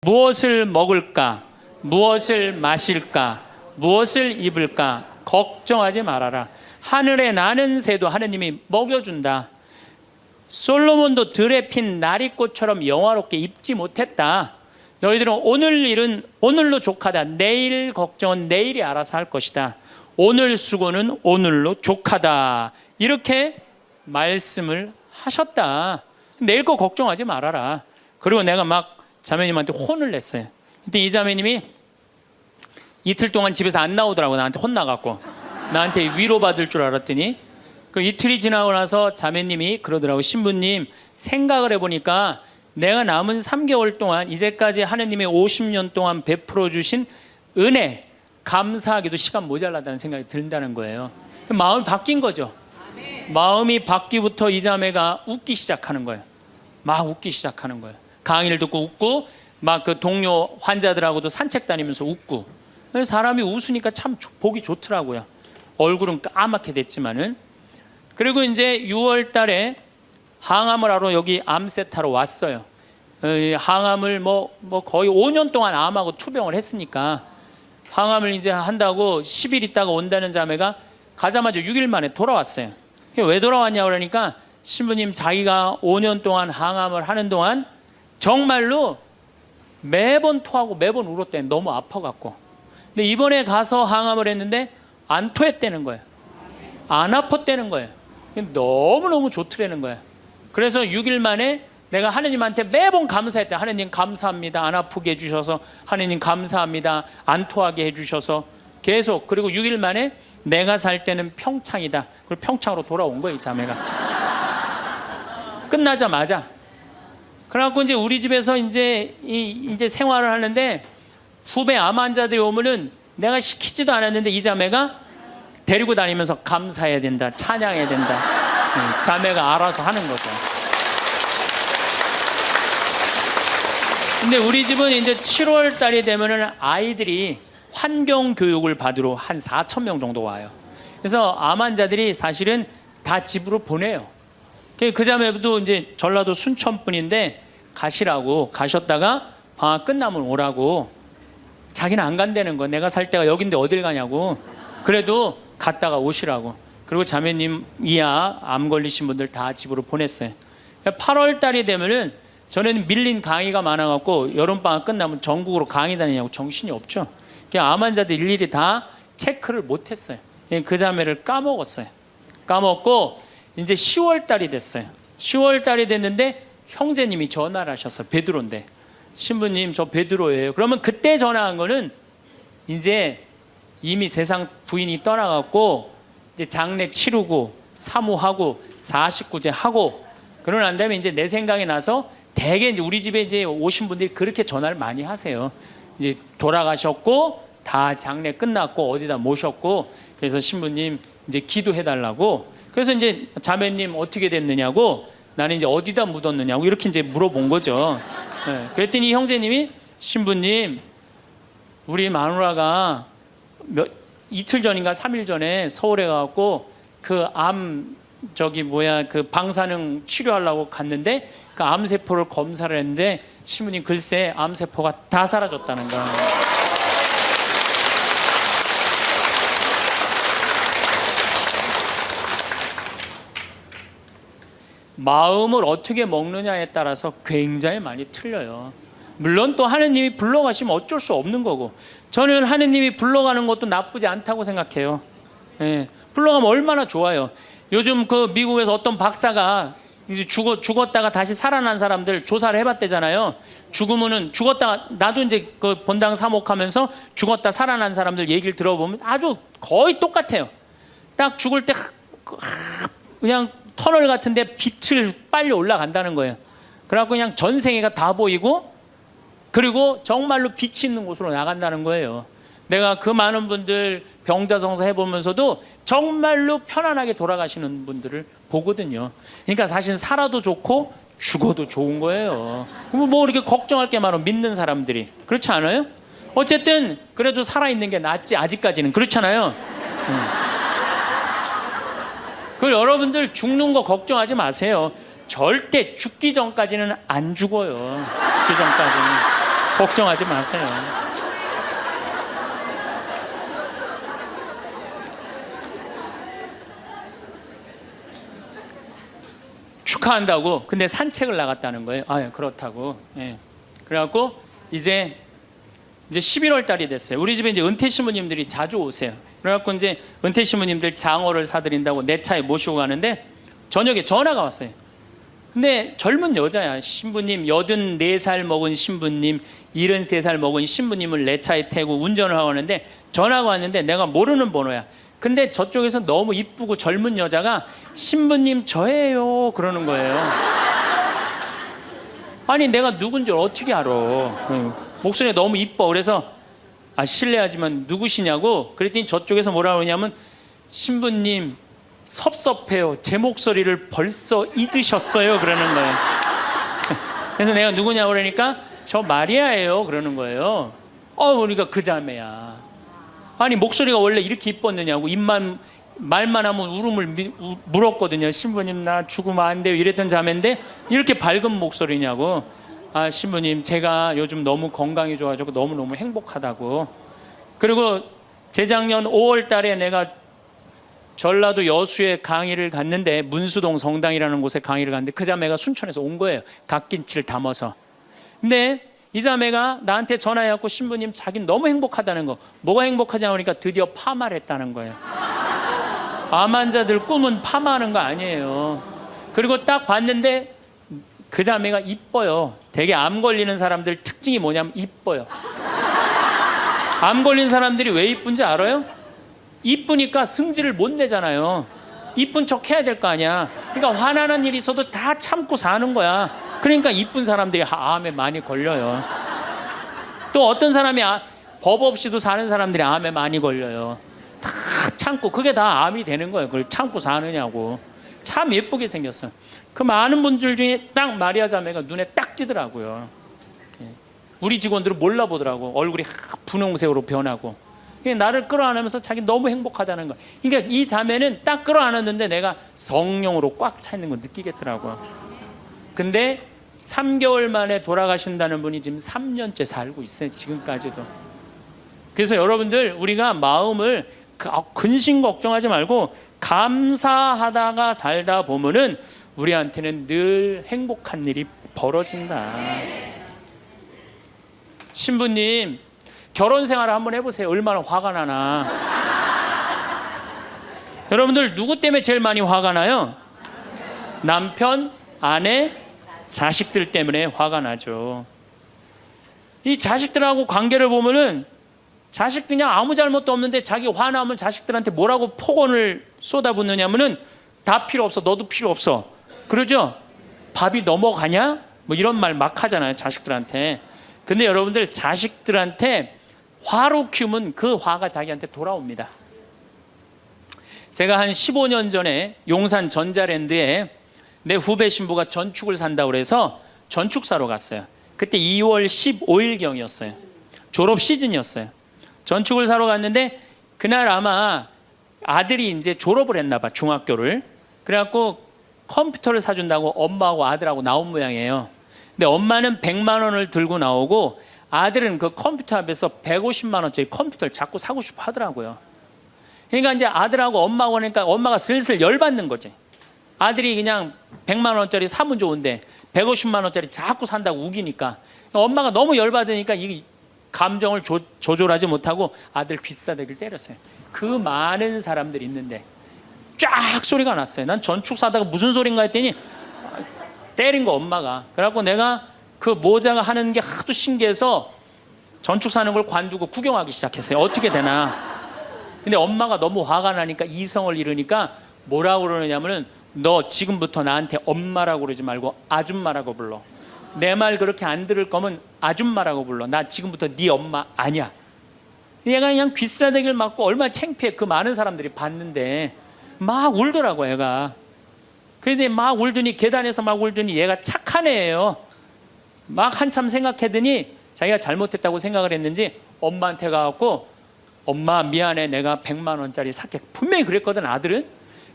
무엇을 먹을까? 무엇을 마실까? 무엇을 입을까? 걱정하지 말아라. 하늘에 나는 새도 하느님이 먹여준다. 솔로몬도 들에 핀 나리꽃처럼 영화롭게 입지 못했다. 너희들은 오늘 일은 오늘로 족하다. 내일 걱정은 내일이 알아서 할 것이다. 오늘 수고는 오늘로 족하다. 이렇게 말씀을 하셨다. 내일 거 걱정하지 말아라. 그리고 내가 막 자매님한테 혼을 냈어요. 근데 이 자매님이 이틀 동안 집에서 안 나오더라고. 나한테 혼나갖고. 나한테 위로받을 줄 알았더니 그 이틀이 지나고 나서 자매님이 그러더라고. 신부님, 생각을 해보니까 내가 남은 3개월 동안 이제까지 하느님이 50년 동안 베풀어 주신 은혜, 감사하기도 시간 모자라다는 생각이 든다는 거예요. 마음이 바뀐 거죠. 마음이 바뀌부터 이 자매가 웃기 시작하는 거예요. 막 웃기 시작하는 거예요. 강의를 듣고 웃고 막 그 동료 환자들하고도 산책 다니면서 웃고. 사람이 웃으니까 참 보기 좋더라고요. 얼굴은 까맣게 됐지만은. 그리고 이제 6월 달에 항암을 하러 여기 암세타로 왔어요. 항암을 뭐 거의 5년 동안 암하고 투병을 했으니까 항암을 이제 한다고 10일 있다가 온다는 자매가 가자마자 6일 만에 돌아왔어요. 왜 돌아왔냐고 그러니까 신부님, 자기가 5년 동안 항암을 하는 동안 정말로 매번 토하고 매번 울었대. 너무 아파갖고. 근데 이번에 가서 항암을 했는데 안 토했다는 거예요. 안 아팠다는 거예요. 너무너무 좋더라는 거예요. 그래서 6일 만에 내가 하느님한테 매번 감사했다. 하느님 감사합니다. 안 아프게 해주셔서. 하느님 감사합니다. 안 토하게 해주셔서. 계속. 그리고 6일 만에 내가 살 때는 평창이다. 그리고 평창으로 돌아온 거예요, 이 자매가. 끝나자마자. 그래갖고 이제 우리 집에서 이제 생활을 하는데 후배 암 환자들이 오면은 내가 시키지도 않았는데 이 자매가 데리고 다니면서 감사해야 된다, 찬양해야 된다. 자매가 알아서 하는 거죠. 근데 우리 집은 이제 7월 달이 되면은 아이들이 환경 교육을 받으러 한 4,000명 정도 와요. 그래서 암 환자들이 사실은 다 집으로 보내요. 그 자매도 이제 전라도 순천 분인데 가시라고, 가셨다가 방학 끝나면 오라고. 자기는 안 간다는 거. 내가 살 때가 여긴데 어딜 가냐고. 그래도 갔다가 오시라고. 그리고 자매님 이하 암 걸리신 분들 다 집으로 보냈어요. 8월 달이 되면은 전에는 밀린 강의가 많아갖고 여름방학 끝나면 전국으로 강의 다니냐고 정신이 없죠. 암 환자들 일일이 다 체크를 못했어요. 그 자매를 까먹었어요. 까먹고 이제 10월 달이 됐어요. 10월 달이 됐는데 형제님이 전화를 하셨어요. 베드로인데. 신부님, 저 베드로예요. 그러면 그때 전화한 거는 이제 이미 세상 부인이 떠나갖고 이제 장례 치르고 사모하고 49제 하고 그러고 난 다음에 이제 내 생각이 나서 대개 이제 우리 집에 이제 오신 분들이 그렇게 전화를 많이 하세요. 이제 돌아가셨고 다 장례 끝났고 어디다 모셨고 그래서 신부님 이제 기도해 달라고. 그래서 이제 자매님 어떻게 됐느냐고, 나는 이제 어디다 묻었느냐고 이렇게 이제 물어본 거죠. 네. 그랬더니 형제님이 신부님, 우리 마누라가 이틀 전인가 3일 전에 서울에 가갖고 그 그 방사능 치료하려고 갔는데 그 암세포를 검사를 했는데 신부님 글쎄 암세포가 다 사라졌다는 거야. 마음을 어떻게 먹느냐에 따라서 굉장히 많이 틀려요. 물론 또 하느님이 불러가시면 어쩔 수 없는 거고, 저는 하느님이 불러가는 것도 나쁘지 않다고 생각해요. 예, 불러가면 얼마나 좋아요. 요즘 그 미국에서 어떤 박사가 이제 죽었다가 다시 살아난 사람들 조사를 해봤대잖아요. 죽었다가, 나도 이제 그 본당 사목하면서 죽었다 살아난 사람들 얘기를 들어보면 아주 거의 똑같아요. 딱 죽을 때 그냥 터널 같은데 빛을 빨리 올라간다는 거예요. 그래갖고 그냥 전생애가 다 보이고, 그리고 정말로 빛이 있는 곳으로 나간다는 거예요. 내가 그 많은 분들 병자성사 해보면서도 정말로 편안하게 돌아가시는 분들을 보거든요. 그러니까 사실 살아도 좋고 죽어도 좋은 거예요. 뭐 이렇게 걱정할 게 많아, 믿는 사람들이. 그렇지 않아요? 어쨌든 그래도 살아있는 게 낫지, 아직까지는. 그렇잖아요. 그 여러분들 죽는 거 걱정하지 마세요. 절대 죽기 전까지는 안 죽어요. 죽기 전까지는. 걱정하지 마세요. 축하한다고. 근데 산책을 나갔다는 거예요. 아, 예, 그렇다고. 예. 그래갖고 이제 11월 달이 됐어요. 우리 집에 이제 은퇴 신부님들이 자주 오세요. 그래갖고 이제 은퇴 신부님들 장어를 사드린다고 내 차에 모시고 가는데 저녁에 전화가 왔어요. 근데 젊은 여자야. 신부님, 84살 먹은 신부님, 73살 먹은 신부님을 내 차에 태우고 운전을 하고 하는데 전화가 왔는데 내가 모르는 번호야. 근데 저쪽에서 너무 이쁘고 젊은 여자가 신부님 저예요 그러는 거예요. 아니 내가 누군지 어떻게 알아. 목소리가 너무 이뻐. 그래서 실례하지만 누구시냐고 그랬더니 저쪽에서 뭐라 그러냐면 신부님 섭섭해요. 제 목소리를 벌써 잊으셨어요 그러는 거예요. 그래서 내가 누구냐고 그러니까 저 마리아예요 그러는 거예요. 우리가 그 자매야. 아니 목소리가 원래 이렇게 이뻤느냐고. 말만 하면 울음을 물었거든요. 신부님 나 죽으면 안 돼요 이랬던 자매인데 이렇게 밝은 목소리냐고. 신부님 제가 요즘 너무 건강이 좋아지고 너무너무 행복하다고. 그리고 재작년 5월 달에 내가 전라도 여수에 강의를 갔는데 문수동 성당이라는 곳에 강의를 갔는데 그 자매가 순천에서 온 거예요. 갓김치를 담아서. 근데 이 자매가 나한테 전화해갖고 신부님 자기는 너무 행복하다는 거. 뭐가 행복하냐고 하니까 드디어 파마를 했다는 거예요. 암 환자들 꿈은 파마하는 거 아니에요. 그리고 딱 봤는데 그 자매가 이뻐요. 되게 암 걸리는 사람들 특징이 뭐냐면 이뻐요. 암 걸린 사람들이 왜 이쁜지 알아요? 이쁘니까 승질을 못 내잖아요. 이쁜 척 해야 될 거 아니야. 그러니까 화나는 일이 있어도 다 참고 사는 거야. 그러니까 이쁜 사람들이 암에 많이 걸려요. 또 어떤 사람이 법 없이도 사는 사람들이 암에 많이 걸려요. 다 참고. 그게 다 암이 되는 거예요. 그걸 참고 사느냐고. 참 예쁘게 생겼어. 그 많은 분들 중에 딱 마리아 자매가 눈에 딱 띄더라고요. 우리 직원들은 몰라보더라고. 얼굴이 분홍색으로 변하고. 나를 끌어안으면서 자기 너무 행복하다는 거야. 그러니까 이 자매는 딱 끌어안았는데 내가 성령으로 꽉 차 있는 거 느끼겠더라고요. 근데 3개월 만에 돌아가신다는 분이 지금 3년째 살고 있어요. 지금까지도. 그래서 여러분들 우리가 마음을 근심 걱정하지 말고 감사하다가 살다 보면은 우리한테는 늘 행복한 일이 벌어진다. 신부님 결혼 생활을 한번 해보세요. 얼마나 화가 나나. 여러분들 누구 때문에 제일 많이 화가 나요? 남편, 아내, 자식들 때문에 화가 나죠. 이 자식들하고 관계를 보면은 자식 그냥 아무 잘못도 없는데 자기 화나면 자식들한테 뭐라고 폭언을 쏟아붓느냐면은 다 필요 없어. 너도 필요 없어. 그러죠? 밥이 넘어가냐? 뭐 이런 말 막 하잖아요. 자식들한테. 근데 여러분들 자식들한테 화로 키우면 그 화가 자기한테 돌아옵니다. 제가 한 15년 전에 용산 전자랜드에 내 후배 신부가 전축을 산다고 그래서 전축 사러 갔어요. 그때 2월 15일경이었어요. 졸업 시즌이었어요. 전축을 사러 갔는데 그날 아마 아들이 이제 졸업을 했나 봐, 중학교를. 그래갖고 컴퓨터를 사준다고 엄마하고 아들하고 나온 모양이에요. 근데 엄마는 100만 원을 들고 나오고 아들은 그 컴퓨터 앞에서 150만 원짜리 컴퓨터를 자꾸 사고 싶어 하더라고요. 그러니까 이제 아들하고 엄마하고 하니까 엄마가 슬슬 열받는 거지. 아들이 그냥 100만 원짜리 사면 좋은데 150만 원짜리 자꾸 산다고 우기니까 엄마가 너무 열받으니까 이 감정을 조절하지 못하고 아들 귀싸대기를 때렸어요. 그 많은 사람들이 있는데 쫙 소리가 났어요. 난 전축 사다가 무슨 소린가 했더니 때린 거 엄마가. 그래갖고 내가 그 모자가 하는 게 하도 신기해서 전축 사는 걸 관두고 구경하기 시작했어요. 어떻게 되나. 근데 엄마가 너무 화가 나니까 이성을 잃으니까 뭐라고 그러느냐면은 너 지금부터 나한테 엄마라고 그러지 말고 아줌마라고 불러. 내 말 그렇게 안 들을 거면 아줌마라고 불러. 나 지금부터 네 엄마 아니야. 얘가 그냥 귀싸대기를 맞고 얼마나 창피해. 그 많은 사람들이 봤는데 막 울더라고 얘가. 그런데 막 울더니 계단에서 막 울더니 얘가 착한 애예요. 막 한참 생각하더니 자기가 잘못했다고 생각을 했는지 엄마한테 가갖고 엄마 미안해 내가 100만 원짜리 살게. 분명히 그랬거든 아들은.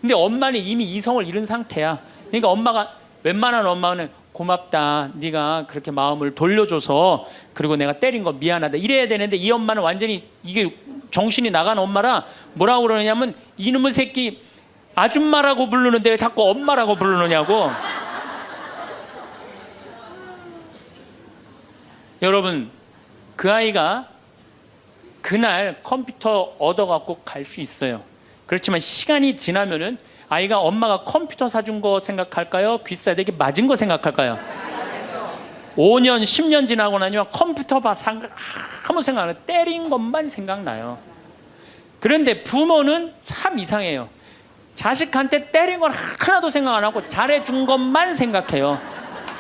근데 엄마는 이미 이성을 잃은 상태야. 그러니까 엄마가 웬만한 엄마는 고맙다. 네가 그렇게 마음을 돌려줘서 그리고 내가 때린 거 미안하다. 이래야 되는데 이 엄마는 완전히 이게 정신이 나간 엄마라 뭐라고 그러냐면 이놈의 새끼 아줌마라고 부르는데 왜 자꾸 엄마라고 부르느냐고. 여러분 그 아이가 그날 컴퓨터 얻어갖고 갈 수 있어요. 그렇지만 시간이 지나면은 아이가 엄마가 컴퓨터 사준 거 생각할까요? 귀싸대기 맞은 거 생각할까요? 5년 10년 지나고 나면 컴퓨터 아무 생각 안 해요. 때린 것만 생각나요. 그런데 부모는 참 이상해요. 자식한테 때린 건 하나도 생각 안 하고 잘해준 것만 생각해요.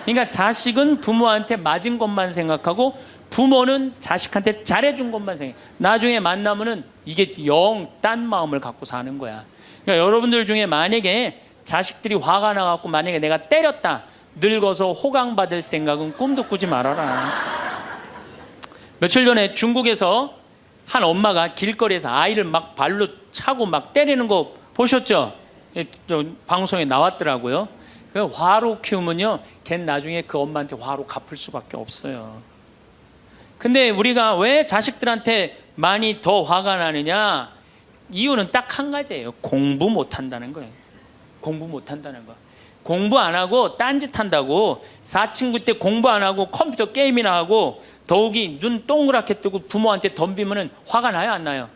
그러니까 자식은 부모한테 맞은 것만 생각하고 부모는 자식한테 잘해준 것만 생각해요. 나중에 만나면은 이게 영 딴 마음을 갖고 사는 거야. 그러니까 여러분들 중에 만약에 자식들이 화가 나갖고 만약에 내가 때렸다, 늙어서 호강받을 생각은 꿈도 꾸지 말아라. 며칠 전에 중국에서 한 엄마가 길거리에서 아이를 막 발로 차고 막 때리는 거 보셨죠? 방송에 나왔더라고요. 화로 키우면요, 걔는 나중에 그 엄마한테 화로 갚을 수밖에 없어요. 근데 우리가 왜 자식들한테 많이 더 화가 나느냐? 이유는 딱 한 가지예요. 공부 못한다는 거예요. 공부 못한다는 거. 공부 안 하고 딴짓 한다고. 사친구 때 공부 안 하고 컴퓨터 게임이나 하고 더욱이 눈 동그랗게 뜨고 부모한테 덤비면 화가 나요, 안 나요?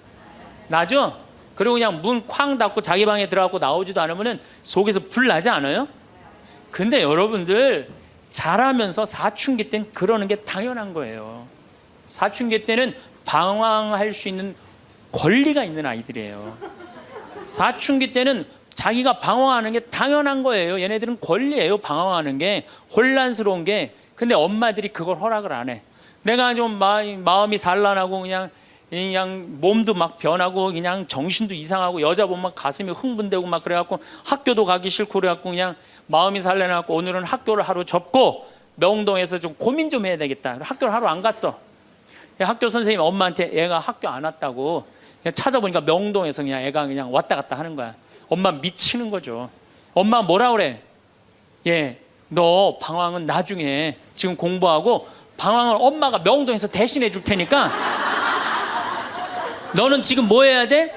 나죠? 그리고 그냥 문 쾅 닫고 자기 방에 들어가고 나오지도 않으면 속에서 불 나지 않아요? 근데 여러분들 자라면서 사춘기 때는 그러는 게 당연한 거예요. 사춘기 때는 방황할 수 있는 권리가 있는 아이들이에요. 사춘기 때는 자기가 방황하는 게 당연한 거예요. 얘네들은 권리예요. 방황하는 게, 혼란스러운 게. 근데 엄마들이 그걸 허락을 안 해. 내가 좀 마음이 산란하고 그냥 몸도 막 변하고 그냥 정신도 이상하고 여자 보면 가슴이 흥분되고 막 그래갖고 학교도 가기 싫고 그래갖고 그냥 마음이 산란해갖고 오늘은 학교를 하루 접고 명동에서 좀 고민 좀 해야 되겠다. 학교를 하루 안 갔어. 학교 선생님 엄마한테 애가 학교 안 왔다고 그냥 찾아보니까 명동에서 그냥 애가 그냥 왔다 갔다 하는 거야. 엄마 미치는 거죠. 엄마 뭐라 그래? 예, 너 방황은 나중에 지금 공부하고 방황을 엄마가 명동에서 대신해 줄 테니까 너는 지금 뭐 해야 돼?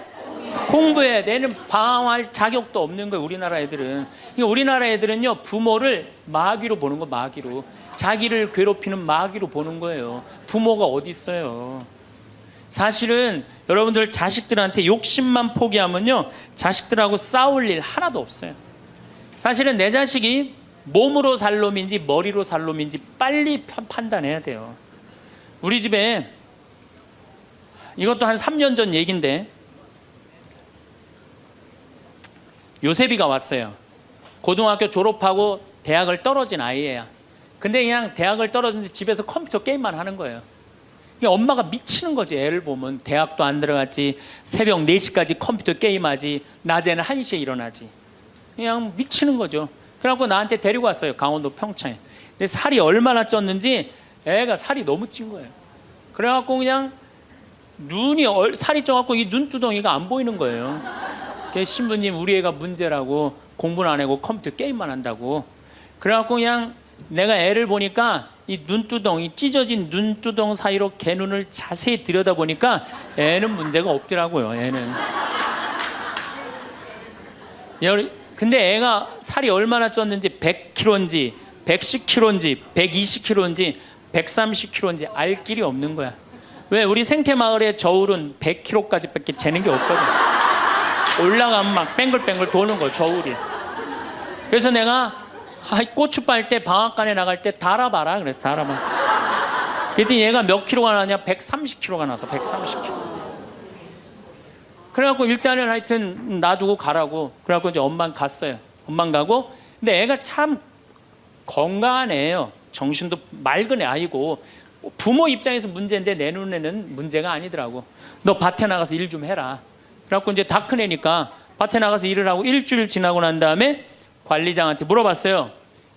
공부해야 돼. 얘는 방황할 자격도 없는 거예요. 우리나라 애들은. 그러니까 우리나라 애들은요, 부모를 마귀로 보는 거. 마귀로. 자기를 괴롭히는 마귀로 보는 거예요. 부모가 어디 있어요. 사실은 여러분들 자식들한테 욕심만 포기하면요, 자식들하고 싸울 일 하나도 없어요. 사실은 내 자식이 몸으로 살 놈인지 머리로 살 놈인지 빨리 판단해야 돼요. 우리 집에 이것도 한 3년 전 얘기인데 요셉이가 왔어요. 고등학교 졸업하고 대학을 떨어진 아이예요. 근데 그냥 대학을 떨어진지 집에서 컴퓨터 게임만 하는 거예요. 엄마가 미치는 거지. 애를 보면 대학도 안 들어갔지, 새벽 4시까지 컴퓨터 게임하지, 낮에는 1시에 일어나지. 그냥 미치는 거죠. 그래갖고 나한테 데리고 왔어요. 강원도 평창에. 근데 살이 얼마나 쪘는지 애가 살이 너무 찐 거예요. 그래갖고 그냥 눈이 살이 쪄갖고 이 눈두덩이가 안 보이는 거예요. 신부님, 우리 애가 문제라고, 공부는 안 하고 컴퓨터 게임만 한다고. 그래갖고 그냥 내가 애를 보니까 이 눈두덩이, 찢어진 눈두덩 사이로 걔 눈을 자세히 들여다보니까 애는 문제가 없더라고요. 애는. 근데 애가 살이 얼마나 쪘는지 100kg인지 110kg인지 120kg인지 130kg인지 알 길이 없는 거야. 왜? 우리 생태마을의 저울은 100kg까지 밖에 재는 게 없거든. 올라가면 막 뱅글뱅글 도는 거, 저울이. 그래서 내가 고추 빨 때 방앗간에 나갈 때 달아봐라. 그래서 달아봐. 그랬더니 얘가 몇 킬로가 나냐? 130kg가 나서 130kg. 그래갖고 일단은 하여튼 놔두고 가라고. 그래갖고 이제 엄마는 갔어요. 엄마는 가고. 근데 애가 참 건강한 애예요. 정신도 맑은 애 아이고. 부모 입장에서 문제인데 내 눈에는 문제가 아니더라고. 너 밭에 나가서 일 좀 해라. 그래갖고 이제 다 큰 애니까 밭에 나가서 일을 하고 일주일 지나고 난 다음에 관리장한테 물어봤어요.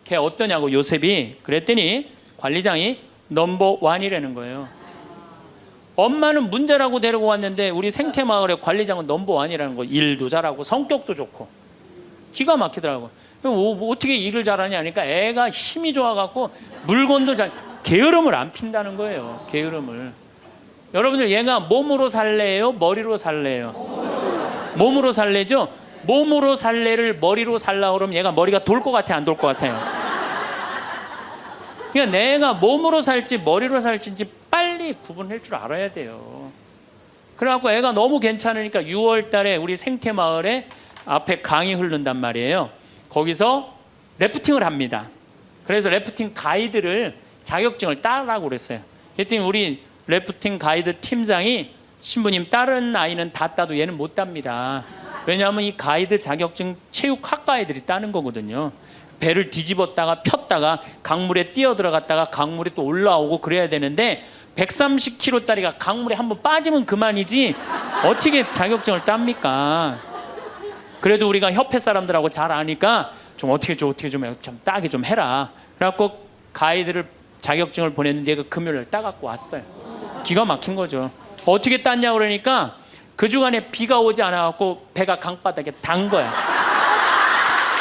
걔 어떠냐고, 요셉이. 그랬더니 관리장이 넘버 1이라는 거예요. 엄마는 문제라고 데리고 왔는데 우리 생태마을의 관리장은 넘버 1이라는 거. 일도 잘하고 성격도 좋고. 기가 막히더라고. 어떻게 일을 잘하냐 하니까 애가 힘이 좋아갖고 물건도 게으름을 안 핀다는 거예요. 게으름을. 여러분들 얘가 몸으로 살래요? 머리로 살래요? 몸으로 살래죠? 몸으로 살래를 머리로 살라 그러면 얘가 머리가 돌 것 같아, 안 돌 것 같아요? 그러니까 내가 몸으로 살지 머리로 살지 빨리 구분할 줄 알아야 돼요. 그래갖고 애가 너무 괜찮으니까 6월 달에 우리 생태마을에 앞에 강이 흐른단 말이에요. 거기서 래프팅을 합니다. 그래서 래프팅 가이드를 자격증을 따라고 그랬어요. 그랬더니 우리 래프팅 가이드 팀장이 신부님 다른 아이는 다 따도 얘는 못 땁니다. 왜냐하면 이 가이드 자격증 체육학과 애들이 따는 거거든요. 배를 뒤집었다가 폈다가 강물에 뛰어 들어갔다가 강물에 또 올라오고 그래야 되는데 130kg짜리가 강물에 한번 빠지면 그만이지 어떻게 자격증을 땁니까? 그래도 우리가 협회 사람들하고 잘 아니까 좀 어떻게 좀 따게 좀 해라. 그래갖고 가이드를 자격증을 보냈는데 그 금요일날 따갖고 왔어요. 기가 막힌 거죠. 어떻게 땄냐 그러니까 그 주간에 비가 오지 않아갖고 배가 강바닥에 단 거야.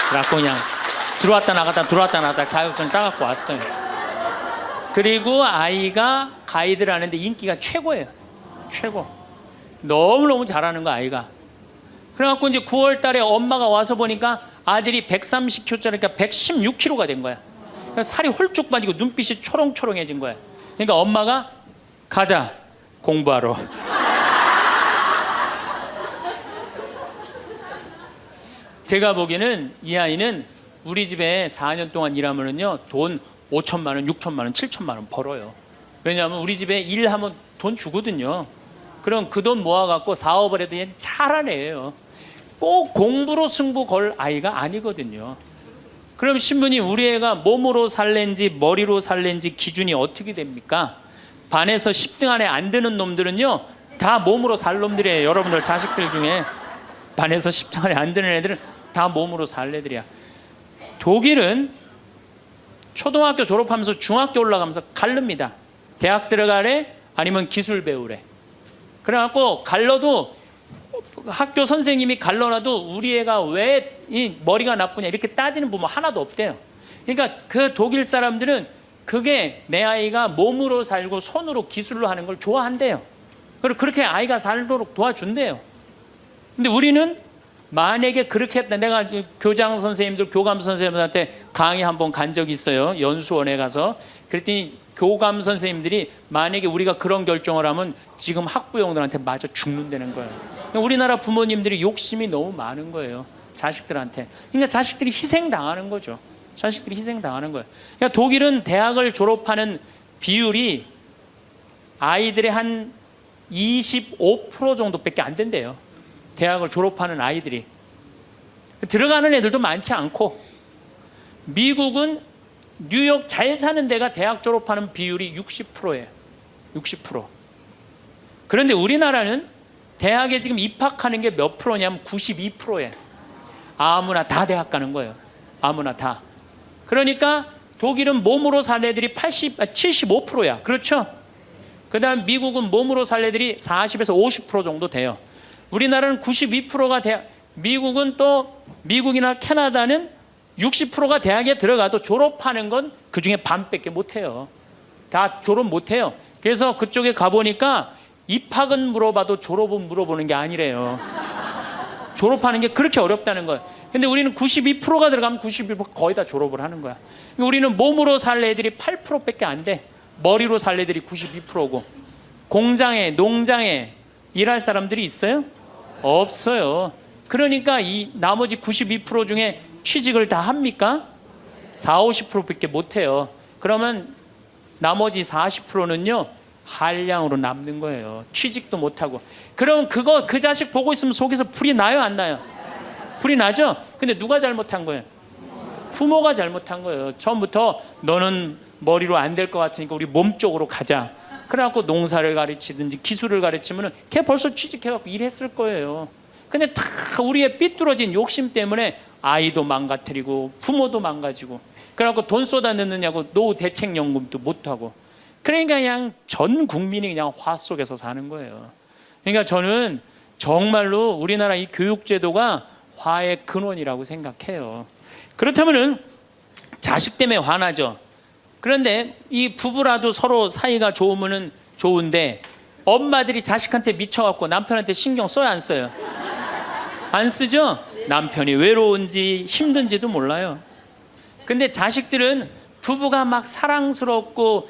그래갖고 그냥 들어왔다 나갔다 자격증 따갖고 왔어요. 그리고 아이가 가이드를 하는데 인기가 최고예요. 최고. 너무너무 잘하는 거 아이가. 그래갖고 이제 9월 달에 엄마가 와서 보니까 아들이 130kg짜리니까 116kg가 된 거야. 그러니까 살이 홀쭉 빠지고 눈빛이 초롱초롱해진 거야. 그러니까 엄마가 가자 공부하러. 제가 보기에는 이 아이는 우리 집에 4년 동안 일하면은요 돈 5천만 원, 6천만 원, 7천만 원 벌어요. 왜냐하면 우리 집에 일하면 돈 주거든요. 그럼 그 돈 모아갖고 사업을 해도 얘는 잘하네요. 꼭 공부로 승부 걸 아이가 아니거든요. 그럼 신부님 우리 애가 몸으로 살랜지 머리로 살랜지 기준이 어떻게 됩니까? 반에서 10등 안에 안 드는 놈들은요 다 몸으로 살 놈들이에요. 여러분들 자식들 중에 반에서 10등 안에 안 드는 애들은 다 몸으로 살 애들이야. 독일은 초등학교 졸업하면서 중학교 올라가면서 갈릅니다. 대학 들어가래 아니면 기술 배우래. 그래갖고 갈러도 학교 선생님이 갈러놔도 우리 애가 왜 이 머리가 나쁘냐 이렇게 따지는 부모 하나도 없대요. 그러니까 그 독일 사람들은 그게 내 아이가 몸으로 살고 손으로 기술로 하는 걸 좋아한대요. 그리고 그렇게 아이가 살도록 도와준대요. 근데 우리는 만약에 그렇게 했다. 내가 교장 선생님들, 교감 선생님들한테 강의 한번 간 적이 있어요. 연수원에 가서. 그랬더니 교감 선생님들이 만약에 우리가 그런 결정을 하면 지금 학부형들한테 맞아 죽는다는 거예요. 우리나라 부모님들이 욕심이 너무 많은 거예요. 자식들한테. 그러니까 자식들이 희생당하는 거죠. 자식들이 희생당하는 거예요. 그러니까 독일은 대학을 졸업하는 비율이 아이들의 한 25% 정도밖에 안 된대요. 대학을 졸업하는 아이들이. 들어가는 애들도 많지 않고, 미국은 뉴욕 잘 사는 데가 대학 졸업하는 비율이 60%예요. 60%. 그런데 우리나라는 대학에 지금 입학하는 게 몇 프로냐면 92%예요. 아무나 다 대학 가는 거예요. 아무나 다. 그러니까 독일은 몸으로 살 애들이 75%야. 그렇죠? 그 다음 미국은 몸으로 살 애들이 40에서 50% 정도 돼요. 우리나라는 92%가 미국은 또 미국이나 캐나다는 60%가 대학에 들어가도 졸업하는 건 그중에 반밖에 못해요. 다 졸업 못해요. 그래서 그쪽에 가보니까 입학은 물어봐도 졸업은 물어보는 게 아니래요. 졸업하는 게 그렇게 어렵다는 거예요. 근데 우리는 92%가 들어가면 92% 거의 다 졸업을 하는 거야. 우리는 몸으로 살 애들이 8%밖에 안 돼. 머리로 살 애들이 92%고. 공장에, 농장에 일할 사람들이 있어요? 없어요. 그러니까 이 나머지 92% 중에 취직을 다 합니까? 40-50%밖에 못해요. 그러면 나머지 40%는요 한량으로 남는 거예요. 취직도 못하고. 그럼 그 자식 보고 있으면 속에서 불이 나요, 안 나요? 불이 나죠? 근데 누가 잘못한 거예요? 부모가 잘못한 거예요. 처음부터 너는 머리로 안 될 것 같으니까 우리 몸 쪽으로 가자. 그래갖고 농사를 가르치든지 기술을 가르치면은 걔 벌써 취직해갖고 일했을 거예요. 근데 다 우리의 삐뚤어진 욕심 때문에 아이도 망가뜨리고 부모도 망가지고, 그래갖고 돈 쏟아 넣느냐고 노후 대책연금도 못하고. 그러니까 그냥 전 국민이 그냥 화 속에서 사는 거예요. 그러니까 저는 정말로 우리나라 이 교육제도가 화의 근원이라고 생각해요. 그렇다면은 자식 때문에 화나죠. 그런데 이 부부라도 서로 사이가 좋으면은 좋은데 엄마들이 자식한테 미쳐갖고 남편한테 신경 써야 안 써요? 안 쓰죠? 남편이 외로운지 힘든지도 몰라요. 근데 자식들은 부부가 막 사랑스럽고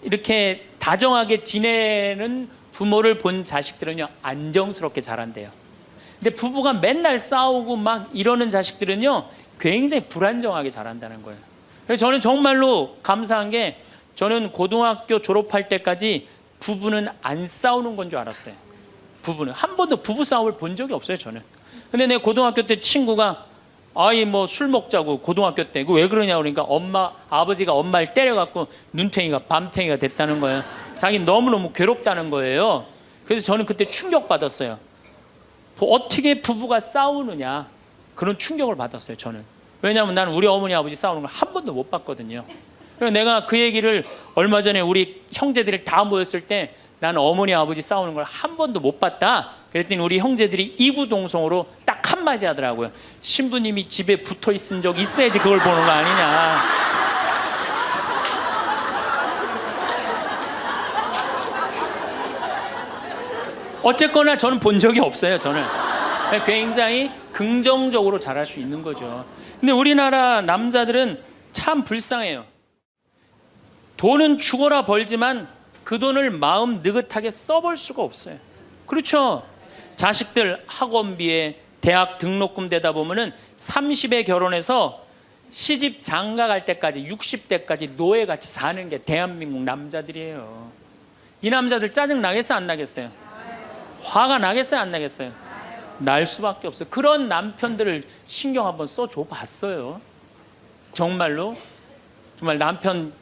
이렇게 다정하게 지내는 부모를 본 자식들은요 안정스럽게 자란대요. 근데 부부가 맨날 싸우고 막 이러는 자식들은요 굉장히 불안정하게 자란다는 거예요. 그래서 저는 정말로 감사한 게 저는 고등학교 졸업할 때까지 부부는 안 싸우는 건 줄 알았어요. 부부는 한 번도 부부 싸움을 본 적이 없어요 저는. 근데 내 고등학교 때 친구가 아이 뭐 술 먹자고 고등학교 때 그 왜 그러냐 그러니까 아버지가 엄마를 때려갖고 눈탱이가 밤탱이가 됐다는 거예요. 자기 너무너무 괴롭다는 거예요. 그래서 저는 그때 충격받았어요. 어떻게 부부가 싸우느냐 그런 충격을 받았어요 저는. 왜냐하면 나는 우리 어머니 아버지 싸우는 걸 한 번도 못 봤거든요. 그래서 내가 그 얘기를 얼마 전에 우리 형제들이 다 모였을 때 나는 어머니 아버지 싸우는 걸 한 번도 못 봤다 그랬더니 우리 형제들이 이구동성으로 딱 한마디 하더라고요. 신부님이 집에 붙어 있은 적 있어야지 그걸 보는 거 아니냐. 어쨌거나 저는 본 적이 없어요 저는. 굉장히 긍정적으로 자랄 수 있는 거죠. 근데 우리나라 남자들은 참 불쌍해요. 돈은 죽어라 벌지만 그 돈을 마음 느긋하게 써볼 수가 없어요. 그렇죠? 자식들 학원비에 대학 등록금 대다 보면은 30에 결혼해서 시집 장가 갈 때까지 60대까지 노예같이 사는 게 대한민국 남자들이에요. 이 남자들 짜증 나겠어요 안 나겠어요? 화가 나겠어요 안 나겠어요? 날 수밖에 없어요. 그런 남편들을 신경 한번 써줘 봤어요. 정말로 정말 남편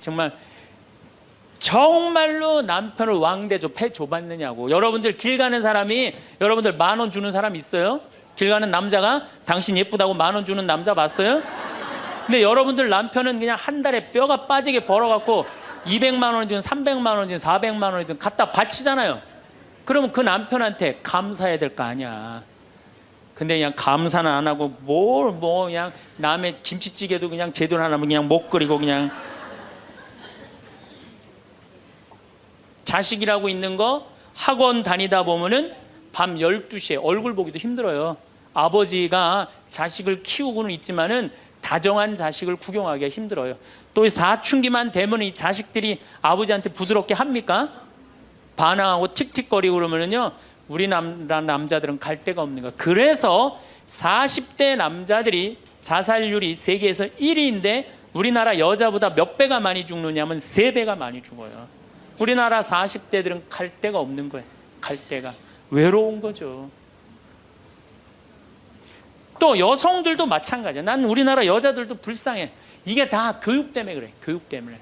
정말로 남편을 왕대조 패줘봤느냐고. 여러분들 길 가는 사람이 여러분들 10,000원 주는 사람 있어요? 길 가는 남자가 당신 예쁘다고 10,000원 주는 남자 봤어요? 근데 여러분들 남편은 그냥 한 달에 뼈가 빠지게 벌어갖고 200만 원이든 300만 원이든 400만 원이든 갖다 바치잖아요. 그러면 그 남편한테 감사해야 될 거 아니야. 근데 그냥 감사는 안 하고 그냥 남의 김치찌개도 그냥 제대로 안 하면 그냥 못 끓이고 그냥. 자식이라고 있는 거 학원 다니다 보면은 밤 12시에 얼굴 보기도 힘들어요. 아버지가 자식을 키우고는 있지만은 다정한 자식을 구경하기가 힘들어요. 또 사춘기만 되면 이 자식들이 아버지한테 부드럽게 합니까? 반항하고 틱틱거리고 그러면은요 우리나라 남자들은 갈 데가 없는 거예요. 그래서 40대 남자들이 자살률이 세계에서 1위인데 우리나라 여자보다 몇 배가 많이 죽느냐면 3배가 많이 죽어요. 우리나라 40대들은 갈 데가 없는 거예요. 갈 데가 외로운 거죠. 또 여성들도 마찬가지야. 난 우리나라 여자들도 불쌍해. 이게 다 교육 때문에 그래. 교육 때문에.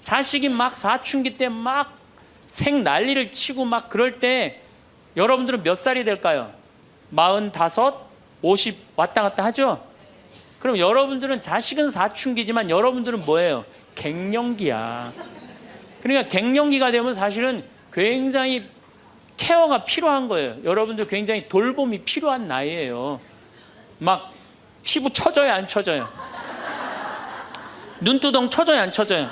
자식이 막 사춘기 때 막 생 난리를 치고 막 그럴 때 여러분들은 몇 살이 될까요? 45, 50 왔다 갔다 하죠? 그럼 여러분들은 자식은 사춘기지만 여러분들은 뭐예요? 갱년기야. 그러니까 갱년기가 되면 사실은 굉장히 케어가 필요한 거예요. 여러분들 굉장히 돌봄이 필요한 나이예요. 막 피부 쳐져요 안 쳐져요? 눈두덩 쳐져요 안 쳐져요?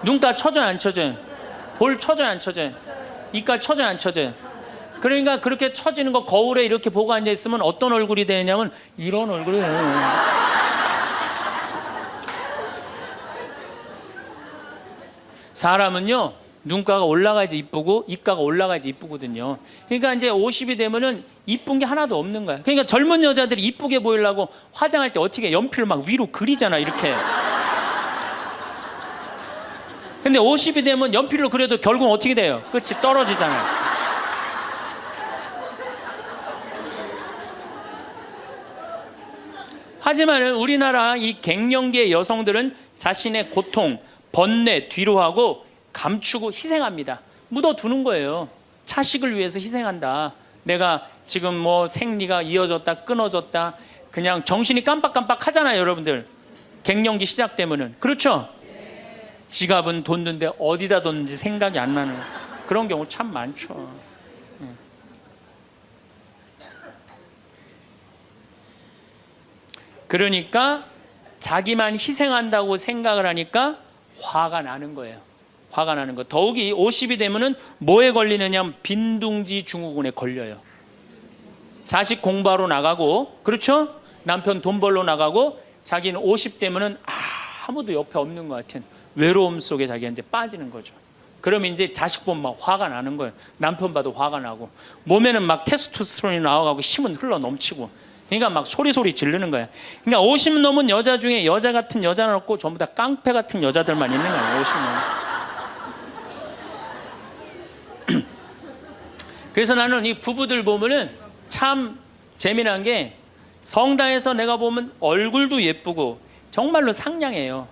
눈가 쳐져요 안 쳐져요? 볼 쳐져요 안 쳐져요? 이깔 쳐져요 안 쳐져요? 그러니까 그렇게 처지는 거 거울에 이렇게 보고 앉아 있으면 어떤 얼굴이 되냐면 이런 얼굴이에요. 사람은요 눈가가 올라가야지 이쁘고 입가가 올라가야지 이쁘거든요. 그러니까 이제 50이 되면은 이쁜 게 하나도 없는 거야. 그러니까 젊은 여자들이 이쁘게 보이려고 화장할 때 어떻게 연필을 막 위로 그리잖아 이렇게. 근데 50이 되면 연필로 그려도 결국은 어떻게 돼요? 끝이 떨어지잖아요. 하지만 우리나라 이 갱년기의 여성들은 자신의 고통, 번뇌 뒤로 하고 감추고 희생합니다. 묻어두는 거예요. 자식을 위해서 희생한다. 내가 지금 뭐 생리가 이어졌다 끊어졌다 그냥 정신이 깜빡깜빡 하잖아요 여러분들. 갱년기 시작되면은. 그렇죠? 지갑은 뒀는데 어디다 뒀는지 생각이 안 나는 그런 경우 참 많죠. 그러니까 자기만 희생한다고 생각을 하니까 화가 나는 거예요. 화가 나는 거. 더욱이 50이 되면은 뭐에 걸리느냐? 빈둥지 증후군에 걸려요. 자식 공부하러 나가고, 그렇죠? 남편 돈 벌러 나가고, 자기는 50 되면은 아무도 옆에 없는 것 같은 외로움 속에 자기가 이제 빠지는 거죠. 그러면 이제 자식 보면 막 화가 나는 거예요. 남편 봐도 화가 나고, 몸에는 막 테스토스테론이 나와가고 힘은 흘러 넘치고, 그러니까 막 소리 지르는 거예요. 그러니까 50 넘은 여자 중에 여자 같은 여자는 없고 전부 다 깡패 같은 여자들만 있는 거예요. 50 넘은. 그래서 나는 이 부부들 보면은 참 재미난 게, 성당에서 내가 보면 얼굴도 예쁘고 정말로 상냥해요.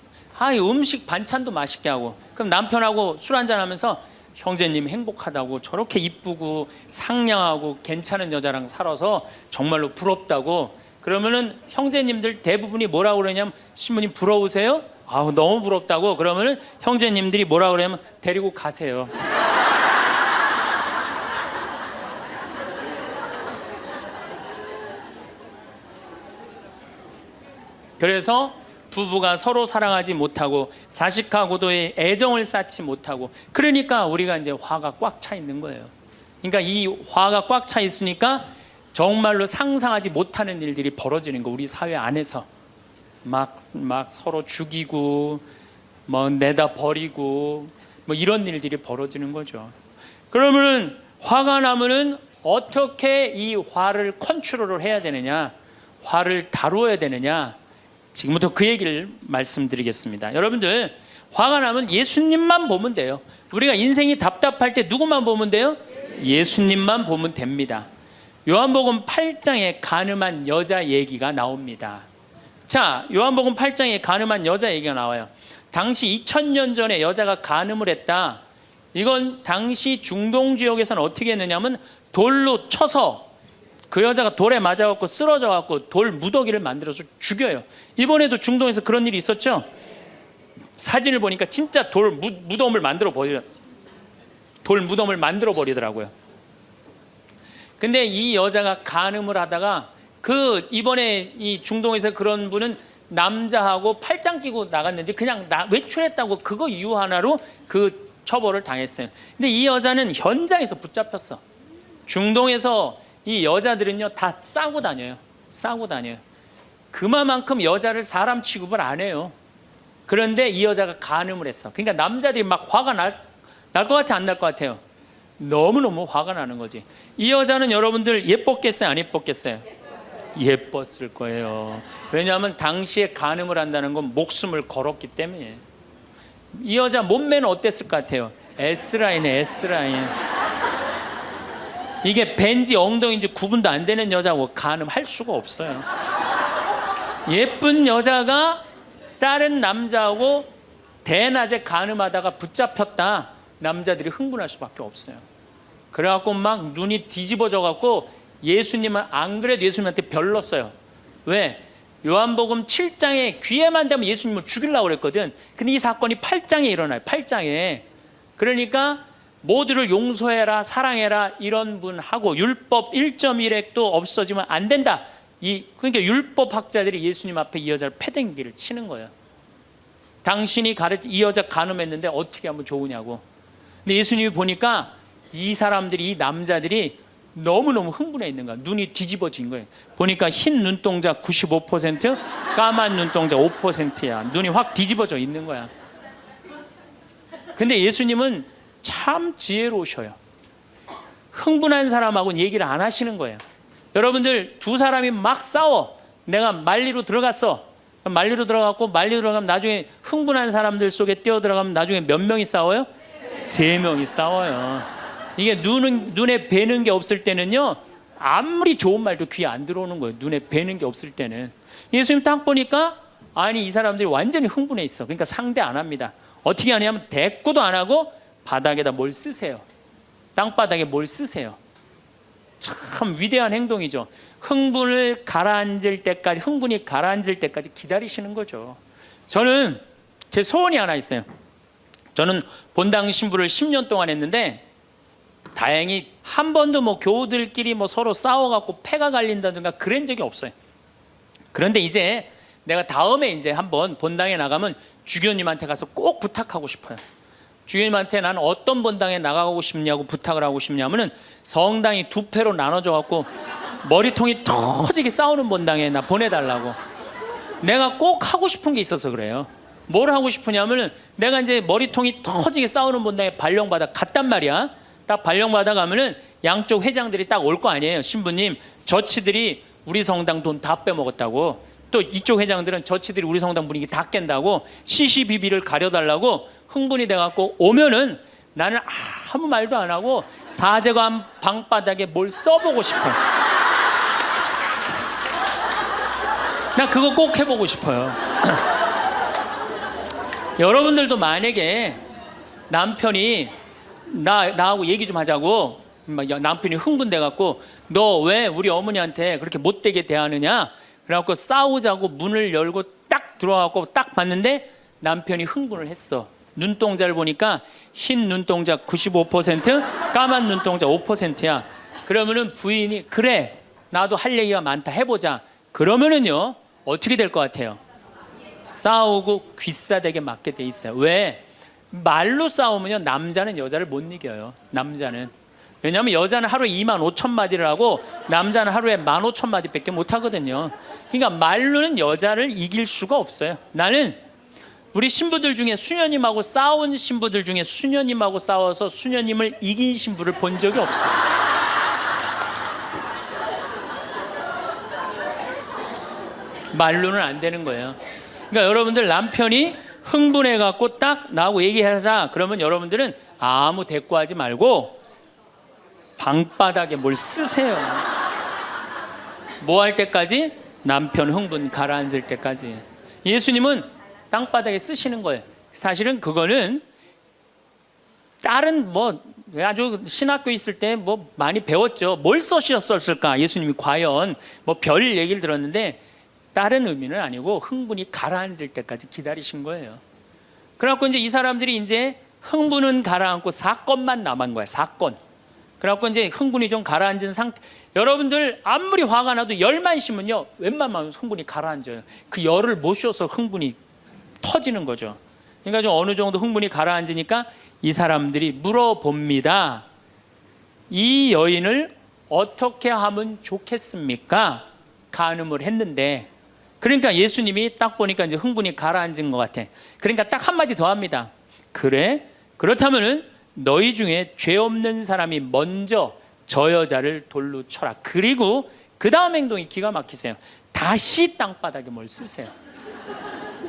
이 음식 반찬도 맛있게 하고, 그럼 남편하고 술 한잔 하면서 형제님 행복하다고, 저렇게 이쁘고 상냥하고 괜찮은 여자랑 살아서 정말로 부럽다고. 그러면은 형제님들 대부분이 뭐라고 그러냐면, 신부님 부러우세요? 너무 부럽다고. 그러면은 형제님들이 뭐라고 그러냐면, 데리고 가세요. 그래서 부부가 서로 사랑하지 못하고 자식하고도의 애정을 쌓지 못하고, 그러니까 우리가 이제 화가 꽉 차 있는 거예요. 그러니까 이 화가 꽉 차 있으니까 정말로 상상하지 못하는 일들이 벌어지는 거. 우리 사회 안에서 막 서로 죽이고 뭐 내다 버리고 뭐 이런 일들이 벌어지는 거죠. 그러면은 화가 나면은 어떻게 이 화를 컨트롤을 해야 되느냐, 화를 다루어야 되느냐, 지금부터 그 얘기를 말씀드리겠습니다. 여러분들, 화가 나면 예수님만 보면 돼요. 우리가 인생이 답답할 때 누구만 보면 돼요? 예수님만 보면 됩니다. 요한복음 8장에 간음한 여자 얘기가 나옵니다. 자, 요한복음 8장에 간음한 여자 얘기가 나와요. 당시 2000년 전에 여자가 간음을 했다. 이건 당시 중동 지역에서는 어떻게 했느냐면, 돌로 쳐서 그 여자가 돌에 맞아갖고 쓰러져갖고 돌 무더기를 만들어서 죽여요. 이번에도 중동에서 그런 일이 있었죠. 사진을 보니까 진짜 돌 무덤을 만들어 버리더라고요. 근데 이 여자가 간음을 하다가, 이번에 이 중동에서 그런 분은 남자하고 팔짱 끼고 나갔는지 그냥 외출했다고 그거 이유 하나로 그 처벌을 당했어요. 근데 이 여자는 현장에서 붙잡혔어. 중동에서 이 여자들은요 다 싸고 다녀요. 그만큼 여자를 사람 취급을 안 해요. 그런데 이 여자가 간음을 했어. 그러니까 남자들이 막 화가 날 것 같아, 안 날 것 같아요? 너무너무 화가 나는 거지. 이 여자는 여러분들 예뻤겠어요, 안 예뻤겠어요? 예뻤을 거예요. 왜냐하면 당시에 간음을 한다는 건 목숨을 걸었기 때문에. 이 여자 몸매는 어땠을 것 같아요? S라인에 S라인. 이게 벤지 엉덩이인지 구분도 안 되는 여자고 간음할 수가 없어요. 예쁜 여자가 다른 남자하고 대낮에 간음하다가 붙잡혔다. 남자들이 흥분할 수밖에 없어요. 그래갖고 막 눈이 뒤집어져 갖고 예수님은, 안 그래도 예수님한테 별렀어요. 왜? 요한복음 7장에 귀에만 대면 예수님을 죽이려고 그랬거든. 근데 이 사건이 8장에 일어나요. 8장에. 그러니까 모두를 용서해라, 사랑해라, 이런 분하고 율법 1.1핵도 없어지면 안 된다. 그러니까 율법학자들이 예수님 앞에 이 여자를 패댕기를 치는 거예요. 당신이 이 여자 간음했는데 어떻게 하면 좋으냐고. 근데 예수님이 보니까 이 사람들이, 이 남자들이 너무너무 흥분해 있는 거야. 눈이 뒤집어진 거예요. 보니까 흰 눈동자 95%, 까만 눈동자 5%야. 눈이 확 뒤집어져 있는 거야. 근데 예수님은 참 지혜로우셔요. 흥분한 사람하고는 얘기를 안 하시는 거예요. 여러분들, 두 사람이 막 싸워. 내가 말리로 들어갔어. 말리로 들어가면 나중에 흥분한 사람들 속에 뛰어들어가면 나중에 몇 명이 싸워요? 3명이 싸워요. 이게 눈에 뵈는 게 없을 때는요, 아무리 좋은 말도 귀에 안 들어오는 거예요. 눈에 뵈는 게 없을 때는. 예수님 딱 보니까 이 사람들이 완전히 흥분해 있어. 그러니까 상대 안 합니다. 어떻게 하냐면 대꾸도 안 하고 바닥에다 뭘 쓰세요. 땅바닥에 뭘 쓰세요. 참 위대한 행동이죠. 흥분이 가라앉을 때까지 기다리시는 거죠. 저는 제 소원이 하나 있어요. 저는 본당 신부를 10년 동안 했는데, 다행히 한 번도 뭐 교우들끼리 뭐 서로 싸워갖고 패가 갈린다든가 그런 적이 없어요. 그런데 이제 내가 다음에 이제 한번 본당에 나가면 주교님한테 가서 꼭 부탁하고 싶어요. 주교님한테 나는 어떤 본당에 나가고 싶냐고 부탁을 하고 싶냐면은 성당이 두 패로 나눠져 갖고 머리통이 터지게 싸우는 본당에 나 보내달라고. 내가 꼭 하고 싶은 게 있어서 그래요. 뭘 하고 싶으냐면은 내가 이제 머리통이 터지게 싸우는 본당에 발령받아 갔단 말이야. 딱 발령받아 가면은 양쪽 회장들이 딱 올 거 아니에요. 신부님, 저치들이 우리 성당 돈 다 빼먹었다고. 또 이쪽 회장들은 저치들이 우리 성당 분위기 다 깬다고 시시비비를 가려달라고 흥분이 돼갖고 오면은 나는 아무 말도 안 하고 사제관 방바닥에 뭘 써보고 싶어요. 나 그거 꼭 해보고 싶어요. 여러분들도 만약에 남편이 나하고 얘기 좀 하자고 남편이 흥분돼갖고 너 왜 우리 어머니한테 그렇게 못되게 대하느냐 그래갖고 싸우자고 문을 열고 딱 들어와갖고 딱 봤는데 남편이 흥분을 했어. 눈동자를 보니까 흰 눈동자 95%, 까만 눈동자 5%야. 그러면은 부인이 그래 나도 할 얘기가 많다 해보자. 그러면은요 어떻게 될 것 같아요? 싸우고 귀싸대게 맞게 돼 있어요. 왜? 말로 싸우면요 남자는 여자를 못 이겨요. 남자는. 왜냐하면 여자는 하루에 25,000마디를 하고 남자는 하루에 15,000마디밖에 못 하거든요. 그러니까 말로는 여자를 이길 수가 없어요. 나는 우리 신부들 중에 수녀님하고 싸운 신부들 중에 수녀님하고 싸워서 수녀님을 이긴 신부를 본 적이 없어요. 말로는 안 되는 거예요. 그러니까 여러분들 남편이 흥분해갖고 딱 나하고 얘기하자 그러면 여러분들은 아무 대꾸하지 말고 방바닥에 뭘 쓰세요. 뭐 할 때까지? 남편 흥분 가라앉을 때까지. 예수님은 땅바닥에 쓰시는 거예요. 사실은 그거는 다른 뭐 아주 신학교 있을 때 뭐 많이 배웠죠. 뭘 써셨을까? 예수님이 과연 뭐 별 얘기를 들었는데 다른 의미는 아니고 흥분이 가라앉을 때까지 기다리신 거예요. 그래갖고 이제 이 사람들이 이제 흥분은 가라앉고 사건만 남은 거야. 사건. 그래갖고 이제 흥분이 좀 가라앉은 상태. 여러분들 아무리 화가 나도 열만 심으면요 웬만하면 흥분이 가라앉아요. 그 열을 못 쉬어서 흥분이 터지는 거죠. 그러니까 좀 어느 정도 흥분이 가라앉으니까 이 사람들이 물어봅니다. 이 여인을 어떻게 하면 좋겠습니까? 간음을 했는데. 그러니까 예수님이 딱 보니까 이제 흥분이 가라앉은 것 같아. 그러니까 딱 한마디 더 합니다. 그래? 그렇다면은 너희 중에 죄 없는 사람이 먼저 저 여자를 돌로 쳐라. 그리고 그 다음 행동이 기가 막히세요. 다시 땅바닥에 뭘 쓰세요.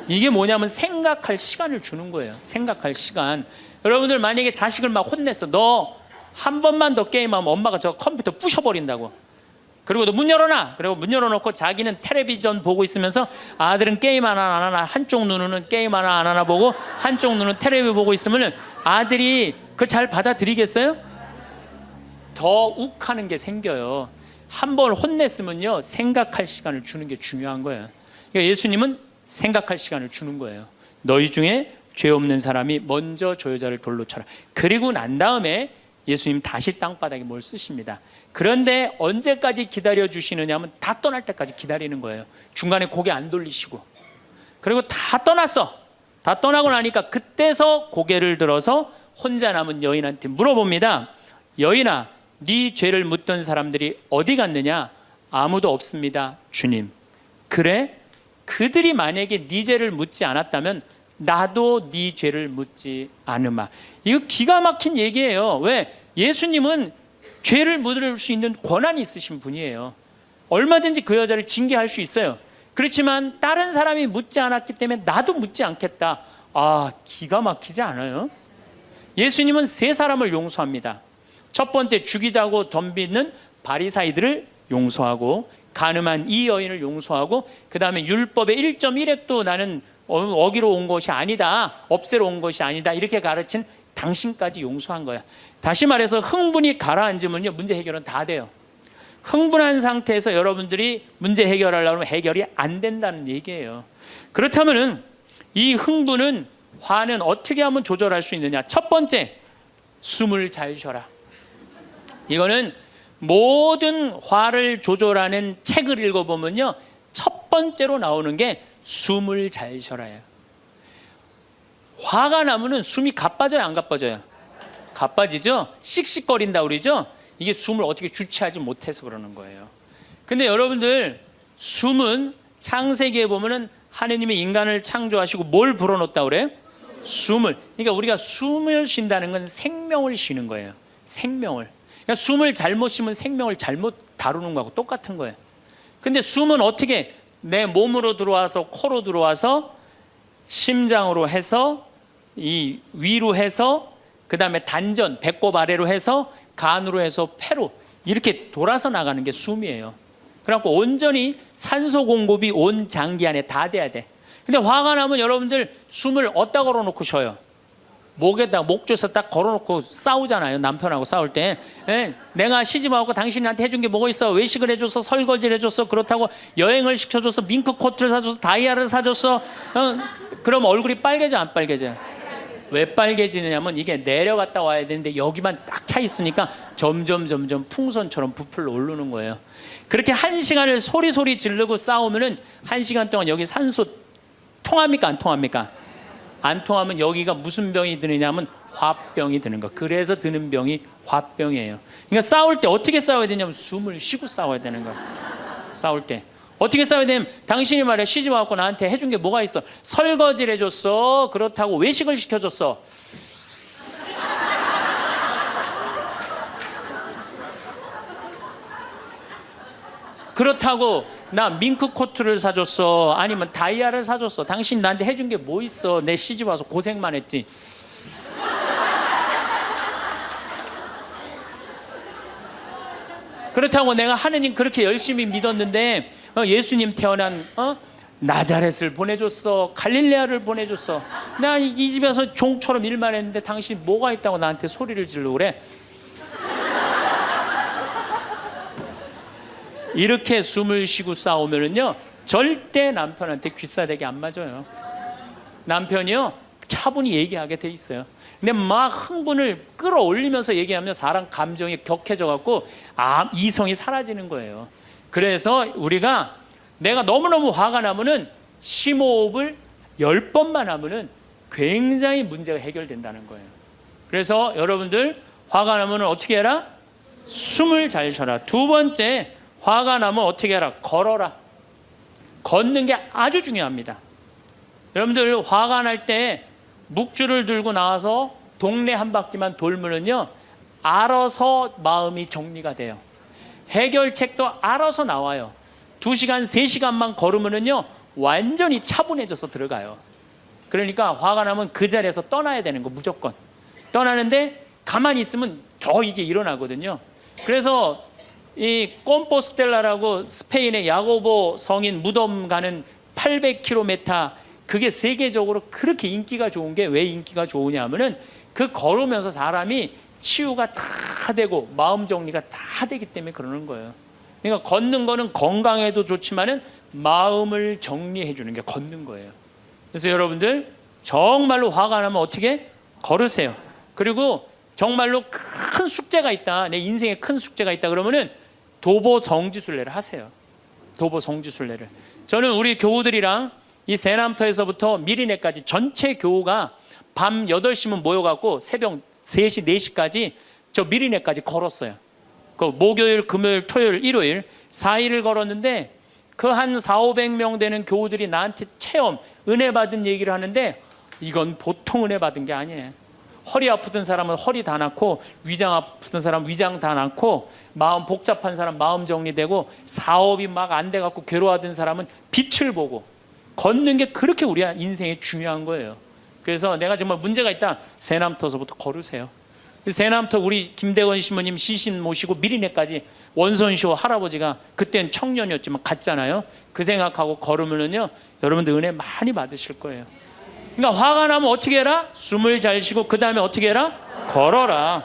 이게 뭐냐면 생각할 시간을 주는 거예요. 생각할 시간. 여러분들 만약에 자식을 막 혼냈어. 너 한 번만 더 게임하면 엄마가 저 컴퓨터 부셔버린다고. 그리고 너 문 열어놔. 그리고 문 열어놓고 자기는 텔레비전 보고 있으면서 아들은 게임 하나 안 하나 한쪽 눈으로는 게임 하나 안 하나 보고 한쪽 눈은 텔레비 보고 있으면 아들이 그걸 잘 받아들이겠어요? 더 욱하는 게 생겨요. 한 번 혼냈으면요 생각할 시간을 주는 게 중요한 거예요. 그러니까 예수님은 생각할 시간을 주는 거예요. 너희 중에 죄 없는 사람이 먼저 저 여자를 돌로 쳐라. 그리고 난 다음에 예수님 다시 땅바닥에 뭘 쓰십니다. 그런데 언제까지 기다려 주시느냐 하면 다 떠날 때까지 기다리는 거예요. 중간에 고개 안 돌리시고. 그리고 다 떠났어. 다 떠나고 나니까 그때서 고개를 들어서 혼자 남은 여인한테 물어봅니다. 여인아, 네 죄를 묻던 사람들이 어디 갔느냐? 아무도 없습니다, 주님. 그래? 그들이 만약에 네 죄를 묻지 않았다면 나도 네 죄를 묻지 않으마. 이거 기가 막힌 얘기예요. 왜? 예수님은 죄를 묻을 수 있는 권한이 있으신 분이에요. 얼마든지 그 여자를 징계할 수 있어요. 그렇지만 다른 사람이 묻지 않았기 때문에 나도 묻지 않겠다. 아, 기가 막히지 않아요? 예수님은 세 사람을 용서합니다. 첫 번째 죽이다고 덤비는 바리사이들을 용서하고 간음한 이 여인을 용서하고 그 다음에 율법의 1.1획도 나는 어기로 온 것이 아니다, 없애러 온 것이 아니다 이렇게 가르친 당신까지 용서한 거야. 다시 말해서 흥분이 가라앉으면요 문제 해결은 다 돼요. 흥분한 상태에서 여러분들이 문제 해결하려고 하면 해결이 안 된다는 얘기예요. 그렇다면은 이 흥분은 화는 어떻게 하면 조절할 수 있느냐? 첫 번째, 숨을 잘 쉬어라. 이거는 모든 화를 조절하는 책을 읽어보면요 첫 번째로 나오는 게 숨을 잘 쉬어라예요. 화가 나면은 숨이 가빠져요, 안 가빠져요? 가빠지죠? 씩씩거린다 그러죠? 이게 숨을 어떻게 주체하지 못해서 그러는 거예요. 근데 여러분들, 숨은 창세기에 보면은 하느님이 인간을 창조하시고 뭘 불어넣었다 그래요? 숨을. 그러니까 우리가 숨을 쉰다는 건 생명을 쉬는 거예요. 생명을. 그러니까 숨을 잘못 쉬면 생명을 잘못 다루는 거하고 똑같은 거예요. 근데 숨은 어떻게 내 몸으로 들어와서 코로 들어와서 심장으로 해서 이 위로 해서 그 다음에 단전 배꼽 아래로 해서 간으로 해서 폐로 이렇게 돌아서 나가는 게 숨이에요. 그래갖고 온전히 산소 공급이 온 장기 안에 다 돼야 돼. 근데 화가 나면 여러분들 숨을 어디다 걸어놓고 쉬어요? 목에다 목조에서 딱 걸어놓고 싸우잖아요. 남편하고 싸울 때. 예, 내가 시집와서 당신한테 해준 게 뭐가 있어? 외식을 해줘서 설거지를 해줬어. 그렇다고 여행을 시켜줘서 밍크 코트를 사줘서 다이아를 사줬어. 그럼 얼굴이 빨개져 안 빨개져요? 왜 빨개지느냐면 이게 내려갔다 와야 되는데 여기만 딱 차 있으니까 점점 풍선처럼 부풀러 오르는 거예요. 그렇게 1시간을 소리 지르고 싸우면은 1시간 동안 여기 산소 통합니까 안 통합니까? 안 통하면 여기가 무슨 병이 드느냐면 화병이 드는 거. 그래서 드는 병이 화병이에요. 그러니까 싸울 때 어떻게 싸워야 되냐면 숨을 쉬고 싸워야 되는 거예요. 싸울 때 어떻게 싸워야 되냐면 당신이 말이야 시집 와갖고 나한테 해준 게 뭐가 있어? 설거지를 해줬어. 그렇다고 외식을 시켜줬어. 그렇다고 나 밍크 코트를 사줬어. 아니면 다이아를 사줬어. 당신 나한테 해준 게 뭐 있어? 내 시집 와서 고생만 했지. 그렇다고 내가 하느님 그렇게 열심히 믿었는데 예수님 태어난 나자렛을 보내줬어. 갈릴레아를 보내줬어. 나 이 집에서 종처럼 일만 했는데 당신 뭐가 있다고 나한테 소리를 지르고 그래? 이렇게 숨을 쉬고 싸우면은요 절대 남편한테 귀싸대기 안 맞아요. 남편이요 차분히 얘기하게 돼 있어요. 근데 막 흥분을 끌어올리면서 얘기하면 사람 감정이 격해져 갖고 이성이 사라지는 거예요. 그래서 우리가 내가 너무너무 화가 나면은 심호흡을 10번만 하면은 굉장히 문제가 해결된다는 거예요. 그래서 여러분들 화가 나면은 어떻게 해라? 숨을 잘 쉬어라. 두 번째, 화가 나면 어떻게 해라? 걸어라. 걷는 게 아주 중요합니다. 여러분들 화가 날 때 묵주를 들고 나와서 동네 한 바퀴만 돌면은요 알아서 마음이 정리가 돼요. 해결책도 알아서 나와요. 2시간, 3시간만 걸으면은요 완전히 차분해져서 들어가요. 그러니까 화가 나면 그 자리에서 떠나야 되는 거 무조건. 떠나는데 가만히 있으면 더 이게 일어나거든요. 그래서 이 꼼포스텔라라고 스페인의 야고보 성인 무덤 가는 800km 그게 세계적으로 그렇게 인기가 좋은 게 왜 인기가 좋으냐 하면은 그 걸으면서 사람이 치유가 다 되고 마음 정리가 다 되기 때문에 그러는 거예요. 그러니까 걷는 거는 건강에도 좋지만은 마음을 정리해 주는 게 걷는 거예요. 그래서 여러분들 정말로 화가 나면 어떻게 걸으세요. 그리고 정말로 큰 숙제가 있다. 내 인생에 큰 숙제가 있다 그러면은 도보 성지순례를 하세요. 도보 성지순례를. 저는 우리 교우들이랑 이 세남터에서부터 미리네까지 전체 교우가 밤 8시면 모여갖고 새벽 3시, 4시까지 저 미리네까지 걸었어요. 그 목요일, 금요일, 토요일, 일요일 4일을 걸었는데 그 한 400~500명 되는 교우들이 나한테 체험, 은혜 받은 얘기를 하는데 이건 보통 은혜 받은 게 아니에요. 허리 아프던 사람은 허리 다 낫고, 위장 아프던 사람은 위장 다 낫고, 마음 복잡한 사람 마음 정리되고, 사업이 막 안 돼갖고 괴로워하던 사람은 빛을 보고. 걷는 게 그렇게 우리 인생에 중요한 거예요. 그래서 내가 정말 문제가 있다, 세남터서부터 걸으세요. 세남터 우리 김대건 시모님 시신 모시고 미리네까지 원선쇼 할아버지가 그땐 청년이었지만 갔잖아요. 그 생각하고 걸으면요 여러분들 은혜 많이 받으실 거예요. 그러니까 화가 나면 어떻게 해라? 숨을 잘 쉬고 그 다음에 어떻게 해라? 걸어라.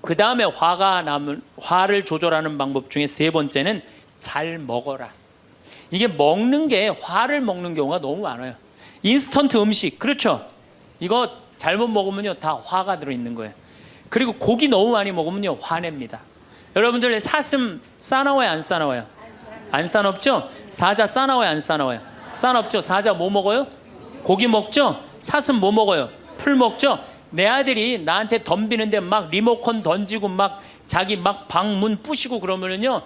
그 다음에 화가 나면 화를 조절하는 방법 중에 세 번째는 잘 먹어라. 이게 먹는 게 화를 먹는 경우가 너무 많아요. 인스턴트 음식, 그렇죠? 이거 잘못 먹으면요 다 화가 들어있는 거예요. 그리고 고기 너무 많이 먹으면요 화냅니다. 여러분들 사슴 싸나워요 안 싸나워요? 안 싸납죠? 사자 싸나워요, 안 싸나워요? 싸납죠? 사자 뭐 먹어요? 고기 먹죠? 사슴 뭐 먹어요? 풀 먹죠? 내 아들이 나한테 덤비는데 막 리모컨 던지고 막 자기 막 방문 부시고 그러면은요,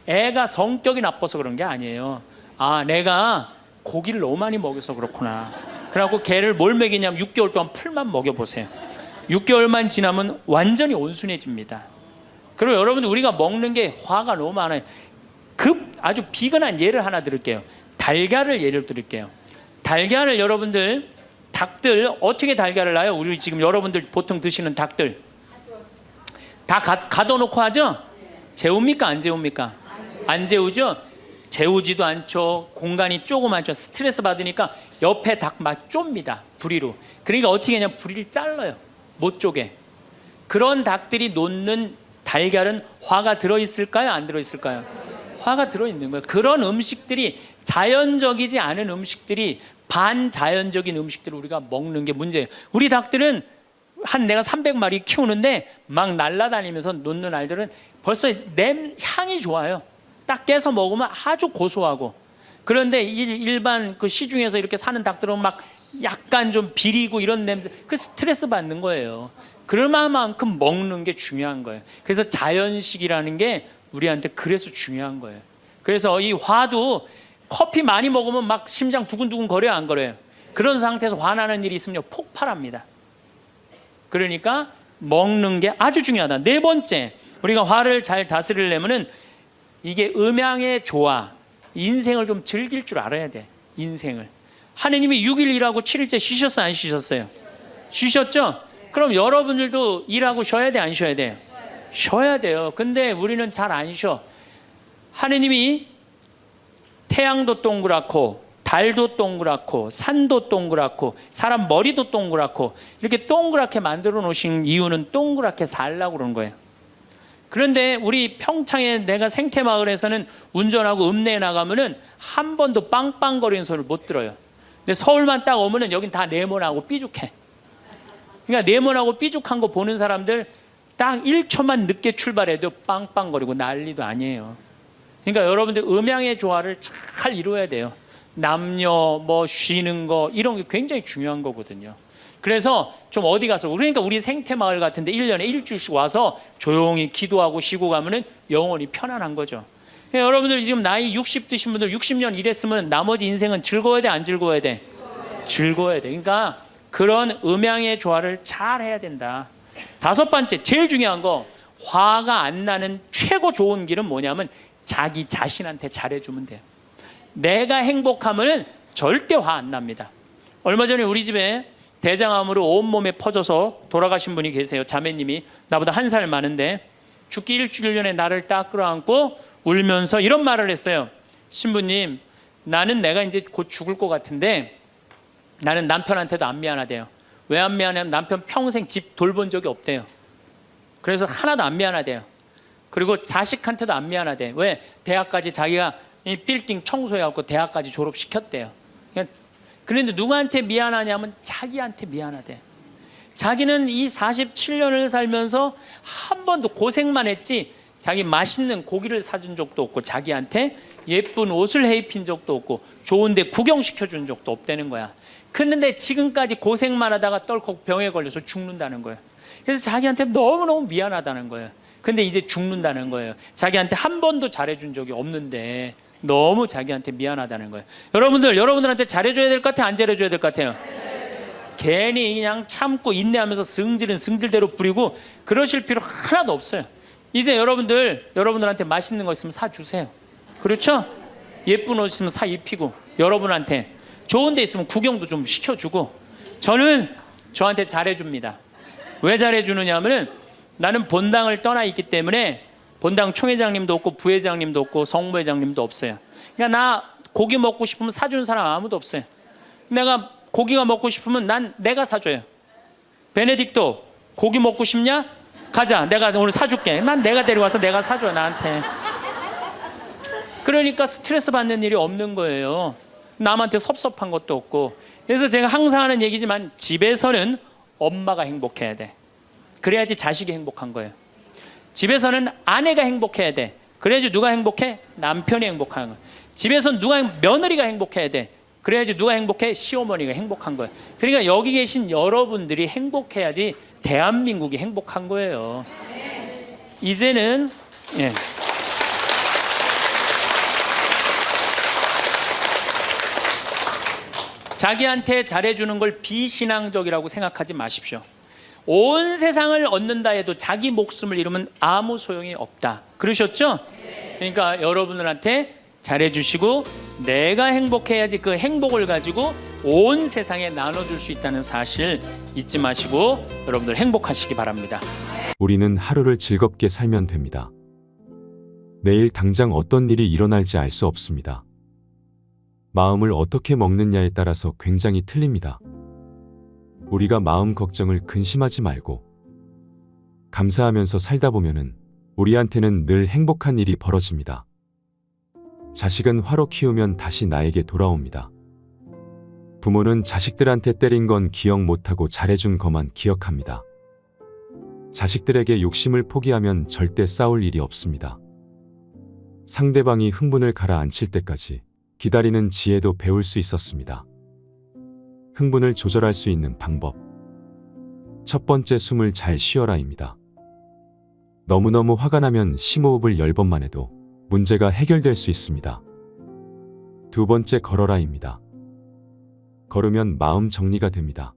애가 성격이 나빠서 그런 게 아니에요. 아, 내가 고기를 너무 많이 먹여서 그렇구나. 그래갖고 걔를 뭘 먹이냐면 6개월 동안 풀만 먹여보세요. 6개월만 지나면 완전히 온순해집니다. 그리고 여러분들, 우리가 먹는 게 화가 너무 많아요. 아주 비근한 예를 하나 드릴게요. 달걀을 예를 드릴게요. 달걀을 여러분들, 닭들 어떻게 달걀을 낳아요? 우리 지금 여러분들 보통 드시는 닭들 다 가둬놓고 하죠? 재웁니까? 안 재웁니까? 안 재우죠? 재우지도 않죠. 공간이 조그맣죠. 스트레스 받으니까 옆에 닭 막 좁니다. 부리로. 그러니까 어떻게 하냐면 부리를 잘라요. 못 쪼개. 그런 닭들이 놓는 달걀은 화가 들어있을까요? 안 들어있을까요? 화가 들어있는 거예요. 그런 음식들이, 자연적이지 않은 음식들이, 반자연적인 음식들을 우리가 먹는 게 문제예요. 우리 닭들은 내가 300마리 키우는데 막 날아다니면서 놓는 알들은 벌써 향이 좋아요. 딱 깨서 먹으면 아주 고소하고. 그런데 일반 그 시중에서 이렇게 사는 닭들은 막 약간 좀 비리고 이런 냄새, 그 스트레스 받는 거예요. 그럴 만큼 먹는 게 중요한 거예요. 그래서 자연식이라는 게 우리한테 그래서 중요한 거예요. 그래서 이 화도 커피 많이 먹으면 막 심장 두근두근 거려요, 안 거려요? 그런 상태에서 화나는 일이 있으면 폭발합니다. 그러니까 먹는 게 아주 중요하다. 네 번째, 우리가 화를 잘 다스리려면은 이게 음양의 조화, 인생을 좀 즐길 줄 알아야 돼. 인생을. 하느님이 6일 일하고 7일째 쉬셨어요, 안 쉬셨어요? 쉬셨죠? 그럼 여러분들도 일하고 쉬어야 돼, 안 쉬어야 돼요? 쉬어야 돼요. 근데 우리는 잘 안 쉬어. 하느님이 태양도 동그랗고 달도 동그랗고 산도 동그랗고 사람 머리도 동그랗고 이렇게 동그랗게 만들어 놓으신 이유는 동그랗게 살라고 그러는 거예요. 그런데 우리 평창에 내가 생태마을에서는 운전하고 읍내에 나가면은 한 번도 빵빵거리는 소리를 못 들어요. 근데 서울만 딱 오면은 여긴 다 네모나고 삐죽해. 그러니까 네모나고 삐죽한 거 보는 사람들 딱 1초만 늦게 출발해도 빵빵거리고 난리도 아니에요. 그러니까 여러분들 음양의 조화를 잘 이루어야 돼요. 남녀 뭐 쉬는 거 이런 게 굉장히 중요한 거거든요. 그래서 좀 어디 가서, 그러니까 우리 생태마을 같은데 1년에 일주일씩 와서 조용히 기도하고 쉬고 가면은 영혼이 편안한 거죠. 그러니까 여러분들 지금 나이 60 드신 분들 60년 일했으면 나머지 인생은 즐거워야 돼, 안 즐거워야 돼? 즐거워야 돼. 그러니까 그런 음양의 조화를 잘 해야 된다. 다섯 번째, 제일 중요한 거, 화가 안 나는 최고 좋은 길은 뭐냐면 자기 자신한테 잘해주면 돼요. 내가 행복하면은 절대 화 안 납니다. 얼마 전에 우리 집에 대장암으로 온몸에 퍼져서 돌아가신 분이 계세요. 자매님이 나보다 1살 많은데 죽기 일주일 전에 나를 딱 끌어안고 울면서 이런 말을 했어요. 신부님, 나는 내가 이제 곧 죽을 것 같은데 나는 남편한테도 안 미안하대요. 왜 안 미안하냐면 남편 평생 집 돌본 적이 없대요. 그래서 하나도 안 미안하대요. 그리고 자식한테도 안 미안하대. 왜? 대학까지 자기가 이 빌딩 청소해갖고 대학까지 졸업시켰대요. 그런데 누구한테 미안하냐면 자기한테 미안하대. 자기는 이 47년을 살면서 한 번도 고생만 했지 자기 맛있는 고기를 사준 적도 없고 자기한테 예쁜 옷을 해입힌 적도 없고 좋은 데 구경시켜준 적도 없다는 거야. 그런데 지금까지 고생만 하다가 떨컥 병에 걸려서 죽는다는 거예요. 그래서 자기한테 너무너무 미안하다는 거예요. 근데 이제 죽는다는 거예요. 자기한테 한 번도 잘해준 적이 없는데 너무 자기한테 미안하다는 거예요. 여러분들한테 잘해줘야 될 것 같아요? 안 잘해줘야 될 것 같아요? 괜히 그냥 참고 인내하면서 승질은 승질대로 부리고 그러실 필요 하나도 없어요. 이제 여러분들한테 맛있는 거 있으면 사주세요. 그렇죠? 예쁜 옷 있으면 사 입히고, 여러분한테 좋은 데 있으면 구경도 좀 시켜주고. 저는 저한테 잘해줍니다. 왜 잘해주느냐 하면은 나는 본당을 떠나 있기 때문에 본당 총회장님도 없고 부회장님도 없고 성무회장님도 없어요. 그러니까 나 고기 먹고 싶으면 사주는 사람 아무도 없어요. 내가 고기가 먹고 싶으면 내가 사줘요. 베네딕토 고기 먹고 싶냐? 가자, 내가 오늘 사줄게. 난 내가 데려와서 내가 사줘, 나한테. 그러니까 스트레스 받는 일이 없는 거예요. 남한테 섭섭한 것도 없고. 그래서 제가 항상 하는 얘기지만 집에서는 엄마가 행복해야 돼. 그래야지 자식이 행복한 거예요. 집에서는 아내가 행복해야 돼. 그래야지 누가 행복해? 남편이 행복하는 거야. 집에서 며느리가 행복해야 돼. 그래야지 누가 행복해? 시어머니가 행복한 거예요. 그러니까 여기 계신 여러분들이 행복해야지 대한민국이 행복한 거예요. 이제는 자기한테 잘해주는 걸 비신앙적이라고 생각하지 마십시오. 온 세상을 얻는다 해도 자기 목숨을 잃으면 아무 소용이 없다. 그러셨죠? 그러니까 여러분들한테 잘해주시고 내가 행복해야지 그 행복을 가지고 온 세상에 나눠줄 수 있다는 사실 잊지 마시고 여러분들 행복하시기 바랍니다. 우리는 하루를 즐겁게 살면 됩니다. 내일 당장 어떤 일이 일어날지 알 수 없습니다. 마음을 어떻게 먹느냐에 따라서 굉장히 틀립니다. 우리가 마음 걱정을 근심하지 말고 감사하면서 살다 보면은 우리한테는 늘 행복한 일이 벌어집니다. 자식은 화로 키우면 다시 나에게 돌아옵니다. 부모는 자식들한테 때린 건 기억 못하고 잘해준 것만 기억합니다. 자식들에게 욕심을 포기하면 절대 싸울 일이 없습니다. 상대방이 흥분을 가라앉힐 때까지 기다리는 지혜도 배울 수 있었습니다. 흥분을 조절할 수 있는 방법. 첫 번째, 숨을 잘 쉬어라입니다. 너무너무 화가 나면 심호흡을 10번만 해도 문제가 해결될 수 있습니다. 두 번째, 걸어라입니다. 걸으면 마음 정리가 됩니다.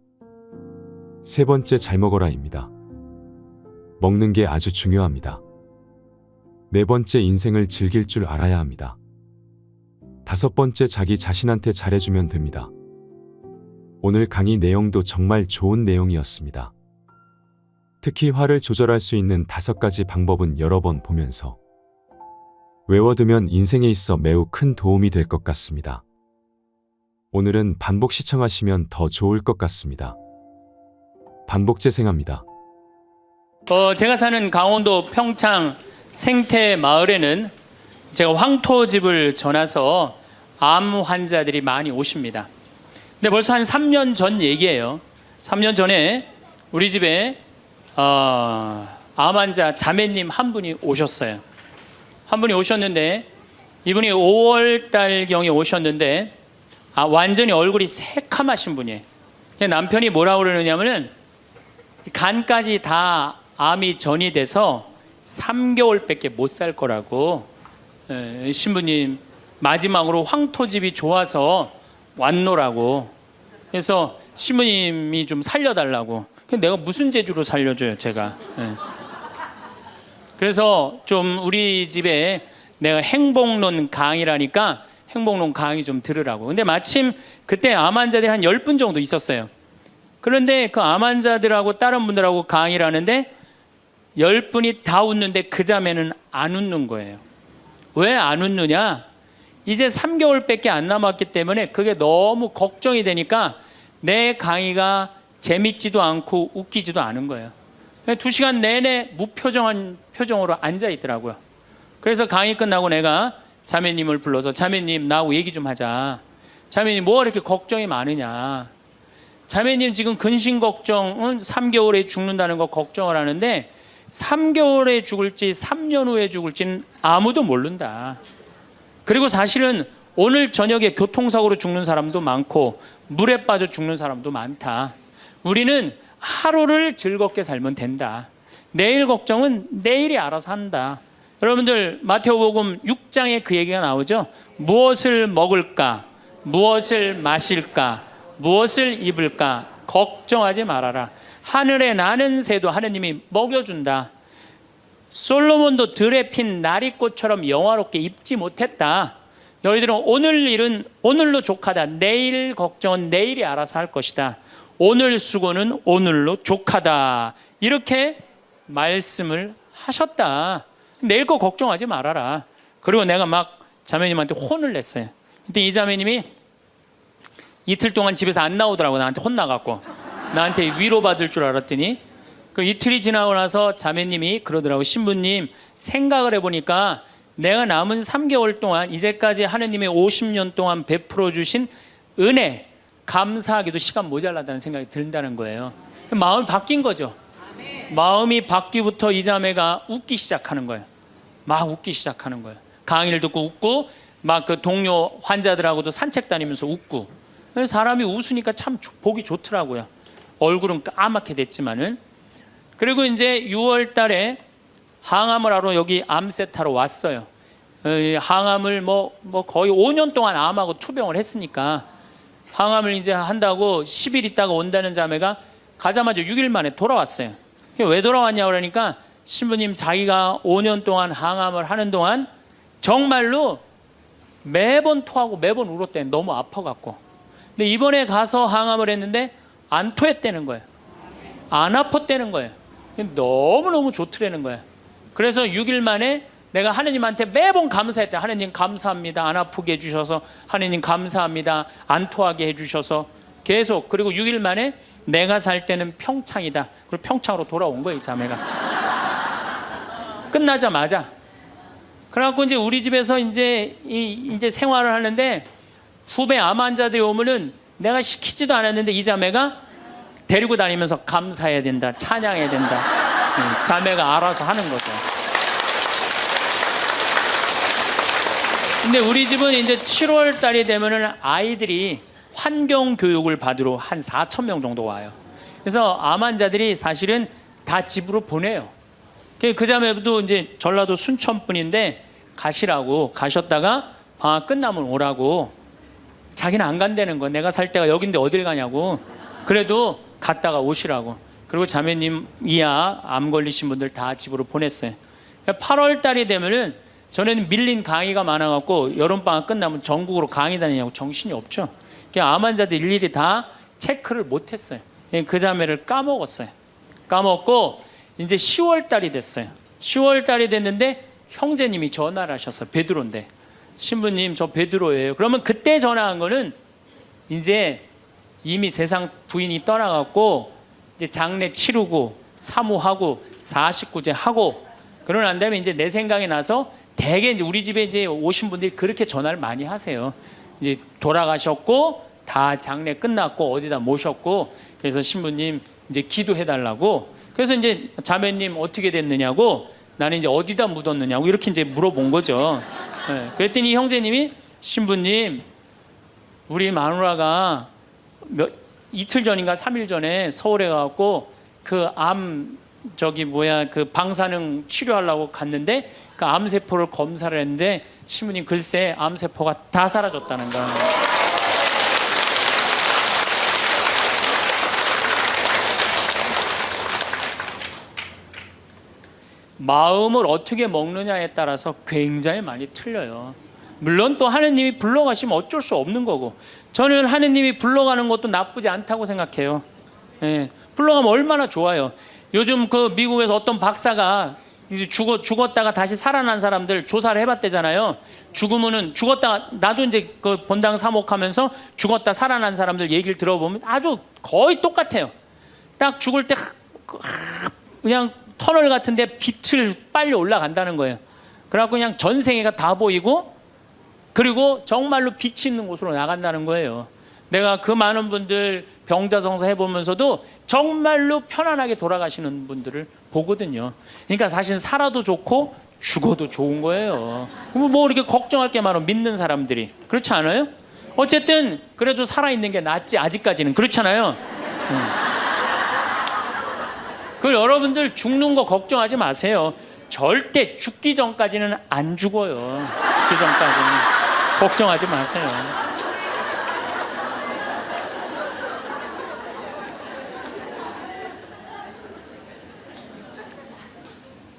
세 번째, 잘 먹어라입니다. 먹는 게 아주 중요합니다. 네 번째, 인생을 즐길 줄 알아야 합니다. 다섯 번째, 자기 자신한테 잘해주면 됩니다. 오늘 강의 내용도 정말 좋은 내용이었습니다. 특히 화를 조절할 수 있는 5가지 방법은 여러 번 보면서 외워두면 인생에 있어 매우 큰 도움이 될 것 같습니다. 오늘은 반복 시청하시면 더 좋을 것 같습니다. 반복 재생합니다. 제가 사는 강원도 평창 생태 마을에는 제가 황토집을 전해서 암 환자들이 많이 오십니다. 근데 벌써 한 3년 전 얘기예요. 3년 전에 우리 집에 암 환자 자매님 한 분이 오셨어요. 한 분이 오셨는데 이분이 5월 달경에 오셨는데 완전히 얼굴이 새카마신 분이에요. 남편이 뭐라고 그러느냐면은 간까지 다 암이 전이돼서 3개월밖에 못 살 거라고. 신부님 마지막으로 황토집이 좋아서 왔노라고. 그래서 신부님이 좀 살려달라고. 내가 무슨 재주로 살려줘요 제가. 그래서 좀 우리 집에 내가 행복론 강의라니까 행복론 강의 좀 들으라고. 근데 마침 그때 암 환자들이 한 10분 정도 있었어요. 그런데 그 암 환자들하고 다른 분들하고 강의를 하는데 10분이 다 웃는데 그 자매는 안 웃는 거예요. 왜 안 웃느냐? 이제 3개월밖에 안 남았기 때문에 그게 너무 걱정이 되니까 내 강의가 재밌지도 않고 웃기지도 않은 거예요. 2시간 내내 무표정한 표정으로 앉아 있더라고요. 그래서 강의 끝나고 내가 자매님을 불러서 자매님 나하고 얘기 좀 하자. 자매님 뭐가 이렇게 걱정이 많으냐. 자매님 지금 근심 걱정은 3개월에 죽는다는 거 걱정을 하는데 3개월에 죽을지 3년 후에 죽을지는 아무도 모른다. 그리고 사실은 오늘 저녁에 교통사고로 죽는 사람도 많고 물에 빠져 죽는 사람도 많다. 우리는 하루를 즐겁게 살면 된다. 내일 걱정은 내일이 알아서 한다. 여러분들 마태복음 6장에 그 얘기가 나오죠. 무엇을 먹을까? 무엇을 마실까? 무엇을 입을까? 걱정하지 말아라. 하늘에 나는 새도 하느님이 먹여준다. 솔로몬도 들에 핀 나리꽃처럼 영화롭게 입지 못했다. 너희들은 오늘 일은 오늘로 족하다. 내일 걱정은 내일이 알아서 할 것이다. 오늘 수고는 오늘로 족하다. 이렇게 말씀을 하셨다. 내일 거 걱정하지 말아라. 그리고 내가 막 자매님한테 혼을 냈어요. 근데 이 자매님이 이틀 동안 집에서 안 나오더라고. 나한테 혼나갖고. 나한테 위로받을 줄 알았더니 그 이틀이 지나고 나서 자매님이 그러더라고. 신부님 생각을 해보니까 내가 남은 3개월 동안 이제까지 하느님의 50년 동안 베풀어 주신 은혜 감사하기도 시간 모자라다는 생각이 든다는 거예요. 마음이 바뀐 거죠. 마음이 바뀌부터 이 자매가 웃기 시작하는 거예요. 막 웃기 시작하는 거예요. 강의를 듣고 웃고 막 그 동료 환자들하고도 산책 다니면서 웃고. 사람이 웃으니까 참 보기 좋더라고요. 얼굴은 까맣게 됐지만은. 그리고 이제 6월 달에 항암을 하러 여기 암세타로 왔어요. 항암을 뭐 거의 5년 동안 암하고 투병을 했으니까 항암을 이제 한다고 10일 있다가 온다는 자매가 가자마자 6일 만에 돌아왔어요. 왜 돌아왔냐 그러니까 신부님 자기가 5년 동안 항암을 하는 동안 정말로 매번 토하고 매번 울었대. 너무 아파갖고. 근데 이번에 가서 항암을 했는데 안 토했다는 거예요. 안 아팠다는 거예요. 너무너무 좋더라는 거예요. 그래서 6일 만에 내가 하느님한테 매번 감사했다. 하느님 감사합니다. 안 아프게 해주셔서. 하느님 감사합니다. 안 토하게 해주셔서. 계속. 그리고 6일 만에 내가 살 때는 평창이다. 그리고 평창으로 돌아온 거예요, 이 자매가. 끝나자마자. 그래갖고 이제 우리 집에서 이제 생활을 하는데 후배 암 환자들이 오면은 내가 시키지도 않았는데 이 자매가 데리고 다니면서 감사해야 된다, 찬양해야 된다. 자매가 알아서 하는 거죠. 근데 우리 집은 이제 7월 달이 되면은 아이들이 환경 교육을 받으러 한 4,000명 정도 와요. 그래서 암 환자들이 사실은 다 집으로 보내요. 그 자매도 이제 전라도 순천 분인데 가시라고 가셨다가 방학 끝나면 오라고. 자기는 안 간다는 거. 내가 살 때가 여긴데 어딜 가냐고. 그래도 갔다가 오시라고. 그리고 자매님 이하 암 걸리신 분들 다 집으로 보냈어요. 8월 달이 되면은 전에는 밀린 강의가 많아갖고 여름방학 끝나면 전국으로 강의 다니냐고 정신이 없죠. 암 환자들 일일이 다 체크를 못했어요. 그 자매를 까먹었어요. 까먹고 이제 10월 달이 됐어요. 10월 달이 됐는데 형제님이 전화를 하셨어요. 베드로인데. 신부님 저 베드로예요. 그러면 그때 전화한 거는 이제 이미 세상 부인이 떠나갔고 이제 장례 치르고 사무하고 49제 하고 그러고 난 다음에 이제 내 생각이 나서 대개 이제 우리 집에 이제 오신 분들이 그렇게 전화를 많이 하세요. 이제 돌아가셨고 다 장례 끝났고 어디다 모셨고 그래서 신부님 이제 기도해 달라고. 그래서 이제 자매님 어떻게 됐느냐고 나는 이제 어디다 묻었느냐고 이렇게 이제 물어본 거죠. 네. 그랬더니 형제님이 신부님 우리 마누라가 이틀 전인가 3일 전에 서울에 가갖고 그 그 방사능 치료하려고 갔는데 그 암세포를 검사를 했는데 신부님 글쎄 암세포가 다 사라졌다는 거야. 마음을 어떻게 먹느냐에 따라서 굉장히 많이 틀려요. 물론 또 하느님이 불러가시면 어쩔 수 없는 거고 저는 하느님이 불러가는 것도 나쁘지 않다고 생각해요. 예, 불러가면 얼마나 좋아요. 요즘 그 미국에서 어떤 박사가 이제 죽었다가 다시 살아난 사람들 조사를 해봤대잖아요. 죽었다가 나도 이제 그 본당 사목하면서 죽었다 살아난 사람들 얘기를 들어보면 아주 거의 똑같아요. 딱 죽을 때 그냥 터널 같은데 빛을 빨리 올라간다는 거예요. 그래갖고 그냥 전생애가 다 보이고 그리고 정말로 빛이 있는 곳으로 나간다는 거예요. 내가 그 많은 분들 병자성사 해보면서도 정말로 편안하게 돌아가시는 분들을 보거든요. 그러니까 사실 살아도 좋고 죽어도 좋은 거예요. 뭐 이렇게 걱정할 게 많아 믿는 사람들이. 그렇지 않아요? 어쨌든 그래도 살아있는 게 낫지 아직까지는. 그렇잖아요. 그 여러분들 죽는 거 걱정하지 마세요. 절대 죽기 전까지는 안 죽어요. 죽기 전까지는 걱정하지 마세요.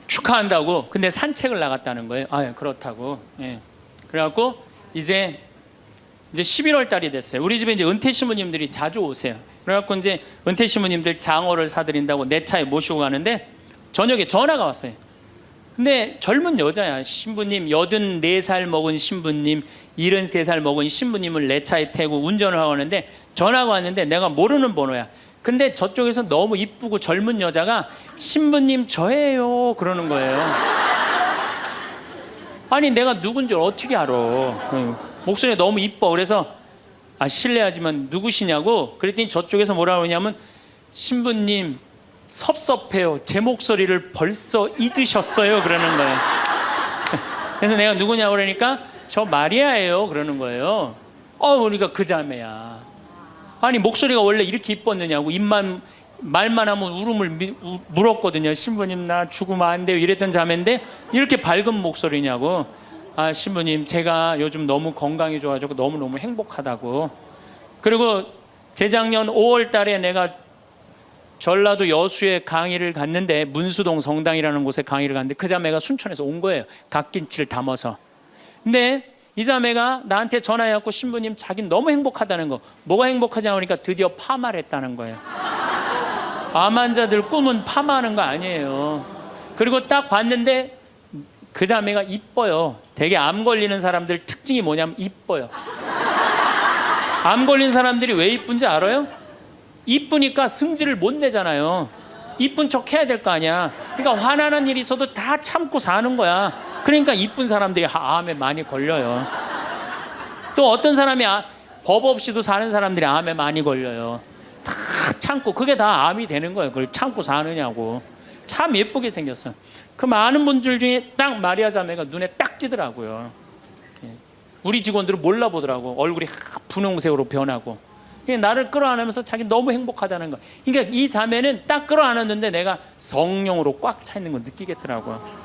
축하한다고. 근데 산책을 나갔다는 거예요. 아, 그렇다고. 예. 그래갖고 이제 11월 달이 됐어요. 우리 집에 이제 은퇴 신부님들이 자주 오세요. 그래갖고 이제 은퇴 신부님들 장어를 사드린다고 내 차에 모시고 가는데 저녁에 전화가 왔어요. 근데 젊은 여자야. 신부님 84살 먹은 신부님 73살 먹은 신부님을 내 차에 태우고 운전을 하고 하는데 전화가 왔는데 내가 모르는 번호야. 근데 저쪽에서 너무 이쁘고 젊은 여자가 신부님 저예요 그러는 거예요. 아니 내가 누군지 어떻게 알아. 목소리가 너무 이뻐. 그래서 실례하지만 누구시냐고 그랬더니 저쪽에서 뭐라 그러냐면 신부님 섭섭해요. 제 목소리를 벌써 잊으셨어요 그러는 거예요. 그래서 내가 누구냐고 그러니까 저 마리아예요 그러는 거예요. 그러니까 그 자매야. 아니 목소리가 원래 이렇게 이뻤느냐고. 입만 말만 하면 울음을 물었거든요. 신부님 나 죽으면 안 돼요 이랬던 자매인데 이렇게 밝은 목소리냐고. 신부님 제가 요즘 너무 건강이 좋아지고 너무너무 행복하다고. 그리고 재작년 5월 달에 내가 전라도 여수에 강의를 갔는데 문수동 성당이라는 곳에 강의를 갔는데 그 자매가 순천에서 온 거예요. 갓김치를 담아서. 근데 이 자매가 나한테 전화해갖고 신부님 자기는 너무 행복하다는 거. 뭐가 행복하냐고 하니까 드디어 파마를 했다는 거예요. 암 환자들 꿈은 파마하는 거 아니에요. 그리고 딱 봤는데 그 자매가 이뻐요. 되게 암 걸리는 사람들 특징이 뭐냐면 이뻐요. 암 걸린 사람들이 왜 이쁜지 알아요? 이쁘니까 승질을 못 내잖아요. 이쁜 척 해야 될 거 아니야. 그러니까 화나는 일이 있어도 다 참고 사는 거야. 그러니까 이쁜 사람들이 암에 많이 걸려요. 또 어떤 사람이 법 없이도 사는 사람들이 암에 많이 걸려요. 다 참고. 그게 다 암이 되는 거예요. 그걸 참고 사느냐고. 참 예쁘게 생겼어. 그 많은 분들 중에 딱 마리아 자매가 눈에 딱 띄더라고요. 우리 직원들은 몰라보더라고. 얼굴이 분홍색으로 변하고. 나를 끌어안으면서 자기 너무 행복하다는 거. 그러니까 이 자매는 딱 끌어안았는데 내가 성령으로 꽉 차 있는 거 느끼겠더라고요.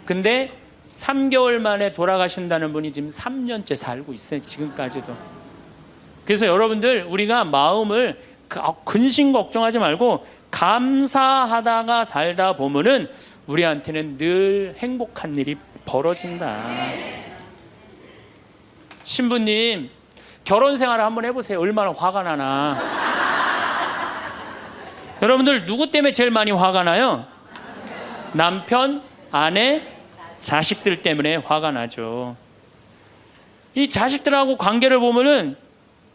근데 3개월 만에 돌아가신다는 분이 지금 3년째 살고 있어요. 지금까지도. 그래서 여러분들 우리가 마음을 근심 걱정하지 말고 감사하다가 살다 보면은 우리한테는 늘 행복한 일이 벌어진다. 신부님 결혼 생활을 한번 해보세요. 얼마나 화가 나나. 여러분들 누구 때문에 제일 많이 화가 나요? 남편, 아내, 자식들 때문에 화가 나죠. 이 자식들하고 관계를 보면은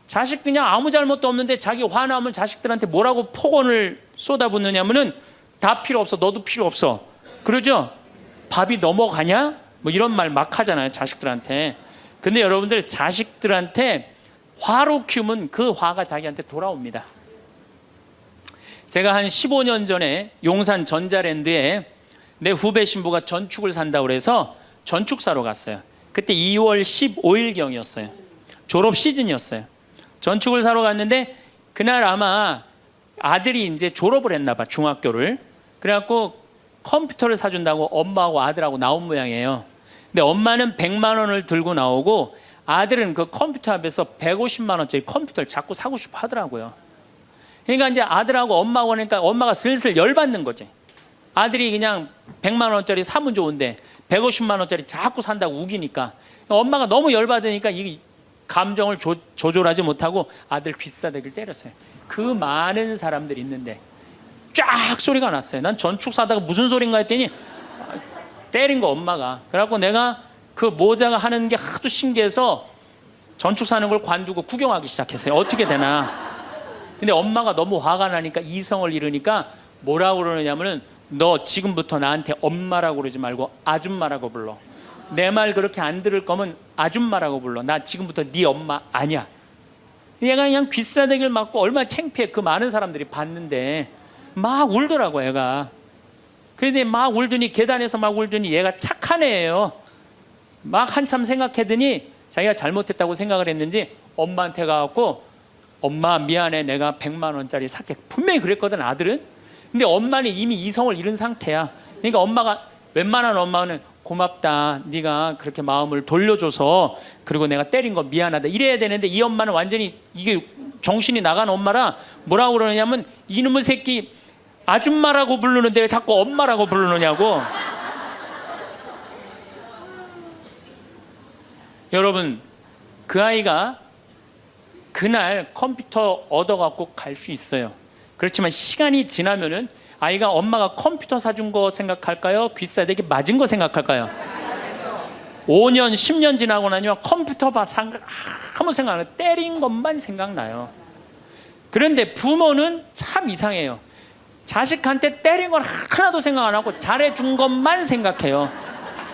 자식 그냥 아무 잘못도 없는데 자기 화나면 자식들한테 뭐라고 폭언을 쏟아붓느냐면은 다 필요 없어. 너도 필요 없어. 그러죠? 밥이 넘어가냐? 뭐 이런 말 막 하잖아요. 자식들한테. 근데 여러분들 자식들한테 화로 키우면 그 화가 자기한테 돌아옵니다. 제가 한 15년 전에 용산 전자랜드에 내 후배 신부가 전축을 산다고 그래서 전축사로 갔어요. 그때 2월 15일경이었어요. 졸업 시즌이었어요. 전축을 사러 갔는데 그날 아마 아들이 이제 졸업을 했나 봐, 중학교를. 그래갖고 컴퓨터를 사준다고 엄마하고 아들하고 나온 모양이에요. 근데 엄마는 100만 원을 들고 나오고 아들은 그 컴퓨터 앞에서 150만 원짜리 컴퓨터를 자꾸 사고 싶어 하더라고요. 그러니까 이제 아들하고 엄마하고 하니까 엄마가 슬슬 열받는 거지. 아들이 그냥 100만 원짜리 사면 좋은데 150만 원짜리 자꾸 산다고 우기니까 엄마가 너무 열받으니까 이 감정을 조절하지 못하고 아들 귀싸대기를 때렸어요. 그 많은 사람들이 있는데 쫙 소리가 났어요. 난 전축 사다가 무슨 소린가 했더니 때린 거 엄마가. 그래갖고 내가 그 모자가 하는 게 하도 신기해서 전축 사는 걸 관두고 구경하기 시작했어요. 어떻게 되나. 근데 엄마가 너무 화가 나니까 이성을 잃으니까 뭐라고 그러느냐면은 너 지금부터 나한테 엄마라고 그러지 말고 아줌마라고 불러. 내 말 그렇게 안 들을 거면 아줌마라고 불러. 나 지금부터 네 엄마 아니야. 얘가 그냥 귀싸대기를 맞고 얼마나 창피해. 그 많은 사람들이 봤는데 막 울더라고 애가. 그런데 막 울더니 계단에서 막 울더니 얘가 착한 애예요. 막 한참 생각하더니 자기가 잘못했다고 생각을 했는지 엄마한테 가갖고 엄마 미안해 내가 100만 원짜리 살게. 분명히 그랬거든 아들은. 근데 엄마는 이미 이성을 잃은 상태야. 그러니까 엄마가 웬만한 엄마는 고맙다 네가 그렇게 마음을 돌려줘서 그리고 내가 때린 거 미안하다 이래야 되는데 이 엄마는 완전히 이게 정신이 나간 엄마라 뭐라고 그러냐면 이놈의 새끼 아줌마라고 부르는데 왜 자꾸 엄마라고 부르느냐고. 여러분 그 아이가 그날 컴퓨터 얻어갖고 갈 수 있어요. 그렇지만 시간이 지나면은 아이가 엄마가 컴퓨터 사준 거 생각할까요? 귀싸대기 맞은 거 생각할까요? 5년 10년 지나고 나면 컴퓨터 아무 생각 안 해요. 때린 것만 생각나요. 그런데 부모는 참 이상해요. 자식한테 때린 건 하나도 생각 안 하고 잘해준 것만 생각해요.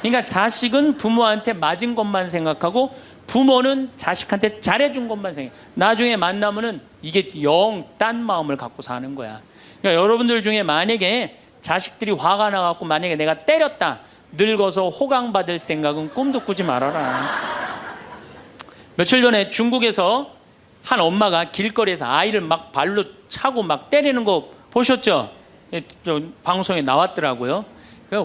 그러니까 자식은 부모한테 맞은 것만 생각하고 부모는 자식한테 잘해준 것만 생각해요. 나중에 만나면은 이게 영 딴 마음을 갖고 사는 거야. 그러니까 여러분들 중에 만약에 자식들이 화가 나갖고 만약에 내가 때렸다. 늙어서 호강받을 생각은 꿈도 꾸지 말아라. 며칠 전에 중국에서 한 엄마가 길거리에서 아이를 막 발로 차고 막 때리는 거 보셨죠? 저 방송에 나왔더라고요.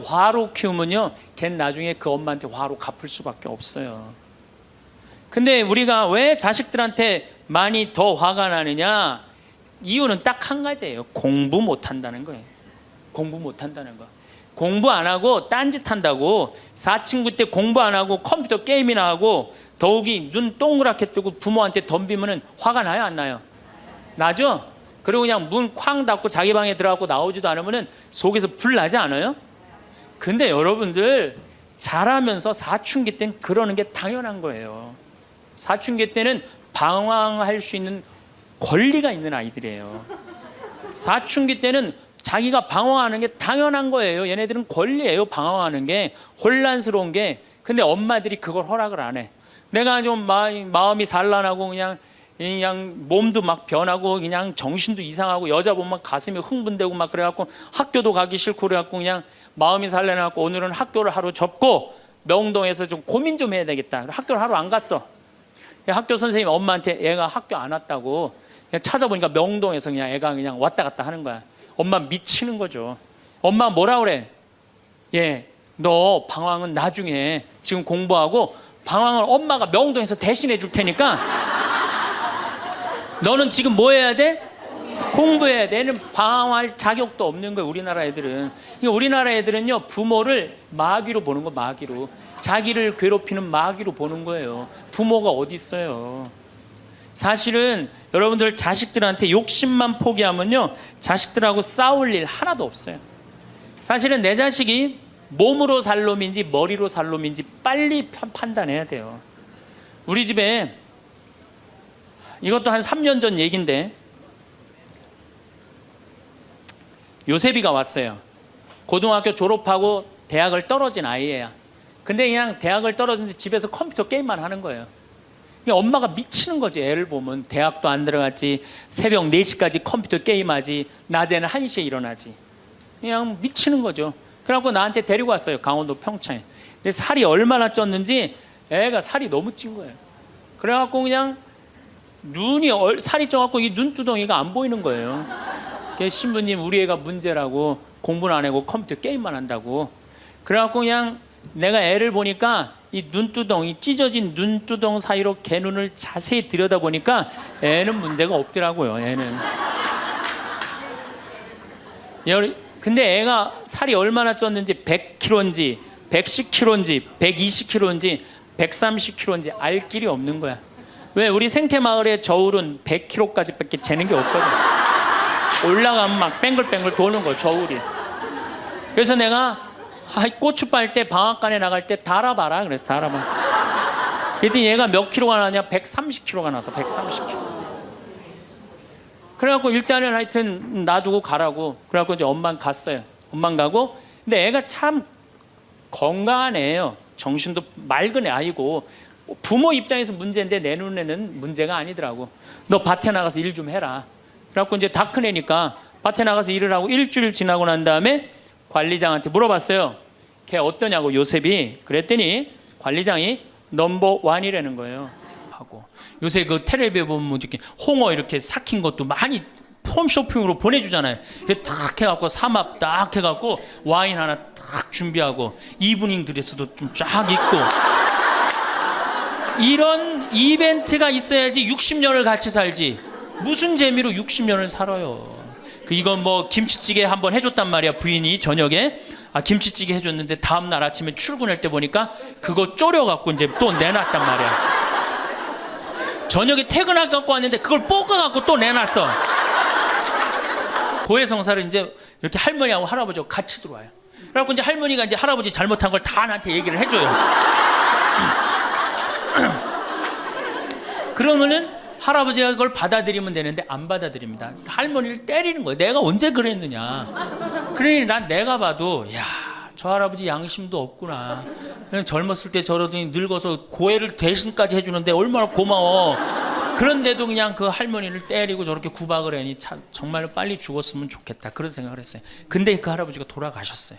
화로 키우면요, 걔 나중에 그 엄마한테 화로 갚을 수밖에 없어요. 근데 우리가 왜 자식들한테 많이 더 화가 나느냐? 이유는 딱 한 가지예요. 공부 못한다는 거예요. 공부 못한다는 거. 공부 안 하고 딴짓 한다고, 사친구 때 공부 안 하고 컴퓨터 게임이나 하고, 더욱이 눈 동그랗게 뜨고 부모한테 덤비면은 화가 나요, 안 나요? 나죠? 그리고 그냥 문 쾅 닫고 자기 방에 들어가고 나오지도 않으면은 속에서 불 나지 않아요? 근데 여러분들 자라면서 사춘기 때는 그러는 게 당연한 거예요. 사춘기 때는 방황할 수 있는 권리가 있는 아이들이에요. 사춘기 때는 자기가 방황하는 게 당연한 거예요. 얘네들은 권리예요, 방황하는 게. 혼란스러운 게. 근데 엄마들이 그걸 허락을 안 해. 내가 좀 마음이 산란하고 그냥 몸도 막 변하고 그냥 정신도 이상하고 여자 보면 가슴이 흥분되고 막 그래갖고 학교도 가기 싫고 그래갖고 그냥 마음이 산란해갖고 오늘은 학교를 하루 접고 명동에서 좀 고민 좀 해야 되겠다. 학교를 하루 안 갔어. 학교 선생님 엄마한테 애가 학교 안 왔다고 그냥 찾아보니까 명동에서 그냥 애가 그냥 왔다 갔다 하는 거야. 엄마 미치는 거죠. 엄마 뭐라 그래? 너 방황은 나중에, 지금 공부하고 방황을 엄마가 명동에서 대신해 줄 테니까 너는 지금 뭐 해야 돼? 공부해야 돼. 얘는 방황할 자격도 없는 거예요, 우리나라 애들은. 우리나라 애들은요, 부모를 마귀로 보는 거, 마귀로. 자기를 괴롭히는 마귀로 보는 거예요. 부모가 어디 있어요? 사실은 여러분들 자식들한테 욕심만 포기하면요, 자식들하고 싸울 일 하나도 없어요. 사실은 내 자식이 몸으로 살 놈인지 머리로 살 놈인지 빨리 판단해야 돼요. 우리 집에 이것도 한 3년 전 얘기인데 요셉이가 왔어요. 고등학교 졸업하고 대학을 떨어진 아이예요. 근데 그냥 대학을 떨어진데 집에서 컴퓨터 게임만 하는 거예요. 엄마가 미치는 거지. 애를 보면 대학도 안 들어갔지, 새벽 4시까지 컴퓨터 게임하지, 낮에는 1시에 일어나지. 그냥 미치는 거죠. 그래갖고 나한테 데리고 왔어요, 강원도 평창에. 근데 살이 얼마나 쪘는지 애가 살이 너무 찐 거예요. 그래갖고 그냥 살이 쪄갖고 이 눈두덩이가 안 보이는 거예요. 신부님, 우리 애가 문제라고, 공부는 안 하고 컴퓨터 게임만 한다고. 그래갖고 그냥 내가 애를 보니까 이 눈두덩이, 찢어진 눈두덩 사이로 걔 눈을 자세히 들여다보니까 애는 문제가 없더라고요. 애는. 근데 애가 살이 얼마나 쪘는지, 100kg인지 110kg인지 120kg인지 130kg인지 알 길이 없는 거야. 왜? 우리 생태마을의 저울은 100kg까지밖에 재는 게 없거든. 올라가면 막 뱅글뱅글 도는 거야, 저울이. 그래서 내가 고추 빨 때 방앗간에 나갈 때 달아봐라. 그래서 달아봐. 그랬더니 얘가 몇 킬로가 나냐? 130kg가 나서 130kg. 그래갖고 일단은 하여튼 놔두고 가라고. 그래갖고 이제 엄마는 갔어요. 엄마는 가고. 근데 애가 참 건강한 애예요. 정신도 맑은 애 아이고. 부모 입장에서 문제인데 내 눈에는 문제가 아니더라고. 너 밭에 나가서 일 좀 해라. 그래갖고 이제 다 큰 애니까 밭에 나가서 일을 하고 일주일 지나고 난 다음에 관리장한테 물어봤어요. 걔 어떠냐고, 요셉이. 그랬더니 관리장이 넘버 원이라는 거예요. 하고 요새 그 텔레비에 보면 이렇게 홍어 이렇게 삭힌 것도 많이 홈쇼핑으로 보내주잖아요. 딱 해갖고 삼합 딱 해갖고 와인 하나 딱 준비하고 이브닝 드레스도 좀 쫙 입고 이런 이벤트가 있어야지 60년을 같이 살지. 무슨 재미로 60년을 살아요. 이건 뭐 김치찌개 한번 해줬단 말이야, 부인이 저녁에. 김치찌개 해줬는데 다음날 아침에 출근할 때 보니까 그거 졸여갖고 이제 또 내놨단 말이야. 저녁에 퇴근할 갖고 왔는데 그걸 볶아갖고 또 내놨어. 고해성사를 이제 이렇게 할머니하고 할아버지하고 같이 들어와요. 그래갖고 이제 할머니가 이제 할아버지 잘못한 걸 다 나한테 얘기를 해줘요. 그러면은 할아버지가 그걸 받아들이면 되는데 안 받아들입니다. 할머니를 때리는 거예요. 내가 언제 그랬느냐. 그러니 난 내가 봐도 저 할아버지 양심도 없구나. 그냥 젊었을 때 저러더니 늙어서 고해를 대신까지 해주는데 얼마나 고마워. 그런데도 그냥 그 할머니를 때리고 저렇게 구박을 하니 참 정말로 빨리 죽었으면 좋겠다, 그런 생각을 했어요. 근데 그 할아버지가 돌아가셨어요.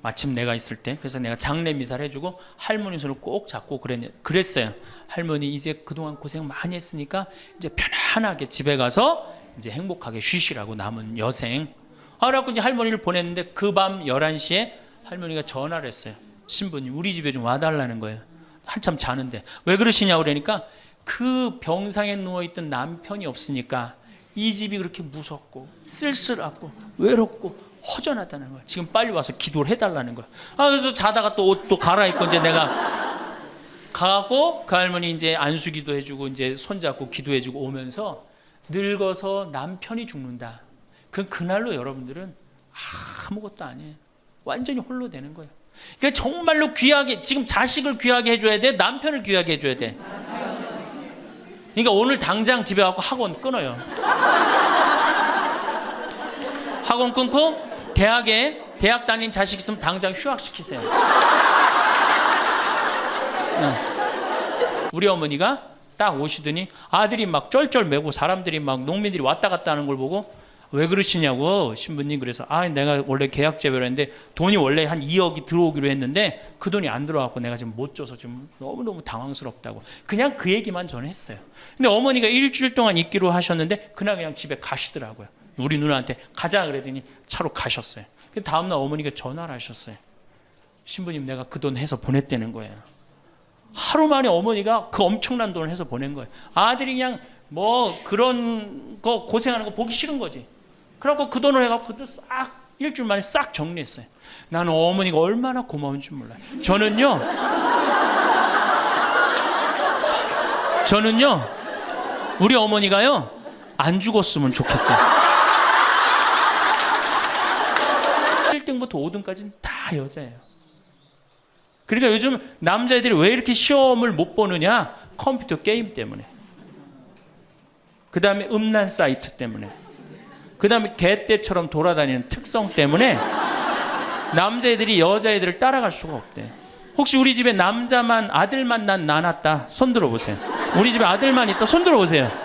마침 내가 있을 때 그래서 내가 장례 미사를 해주고 할머니 손을 꼭 잡고 그랬어요. 할머니 이제 그동안 고생 많이 했으니까 이제 편안하게 집에 가서 이제 행복하게 쉬시라고 남은 여생. 그래갖고 이제 할머니를 보냈는데 그 밤 11시에 할머니가 전화를 했어요. 신부님 우리 집에 좀 와달라는 거예요. 한참 자는데 왜 그러시냐고 그러니까 그 병상에 누워있던 남편이 없으니까 이 집이 그렇게 무섭고 쓸쓸하고 외롭고 허전하다는 거야. 지금 빨리 와서 기도를 해달라는 거야. 그래서 자다가 또 옷도 갈아입고 이제 내가 가고 그 할머니 이제 안수기도 해주고 이제 손잡고 기도해주고 오면서 늙어서 남편이 죽는다. 그날로 여러분들은 아무것도 아니에요. 완전히 홀로 되는 거예요. 그러니까 정말로 귀하게 지금 자식을 귀하게 해줘야 돼. 남편을 귀하게 해줘야 돼. 그러니까 오늘 당장 집에 가고 학원 끊어요. 학원 끊고 대학 다닌 자식 있으면 당장 휴학시키세요. 우리 어머니가 딱 오시더니 아들이 막 쩔쩔매고 사람들이 막 농민들이 왔다 갔다 하는 걸 보고 왜 그러시냐고 신부님. 그래서 내가 원래 계약 제외로 했는데 돈이 원래 한 2억이 들어오기로 했는데 그 돈이 안 들어왔고 내가 지금 못 줘서 지금 너무너무 당황스럽다고 그냥 그 얘기만 저는 했어요. 근데 어머니가 일주일 동안 있기로 하셨는데 그날 그냥 집에 가시더라고요. 우리 누나한테 가자 그랬더니 차로 가셨어요. 다음날 어머니가 전화를 하셨어요. 신부님 내가 그 돈 해서 보냈다는 거예요. 하루 만에 어머니가 그 엄청난 돈을 해서 보낸 거예요. 아들이 그냥 뭐 그런 거 고생하는 거 보기 싫은 거지. 그래갖고 그 돈을 해갖고 싹 일주일 만에 싹 정리했어요. 나는 어머니가 얼마나 고마운 줄 몰라요. 저는요 우리 어머니가요 안 죽었으면 좋겠어요. 1등부터 5등까지는 다 여자예요. 그러니까 요즘 남자애들이 왜 이렇게 시험을 못 보느냐? 컴퓨터 게임 때문에. 그 다음에 음란 사이트 때문에. 그 다음에 개떼처럼 돌아다니는 특성 때문에 남자애들이 여자애들을 따라갈 수가 없대. 혹시 우리 집에 남자만 아들만 낳았다 손 들어보세요. 우리 집에 아들만 있다 손 들어보세요.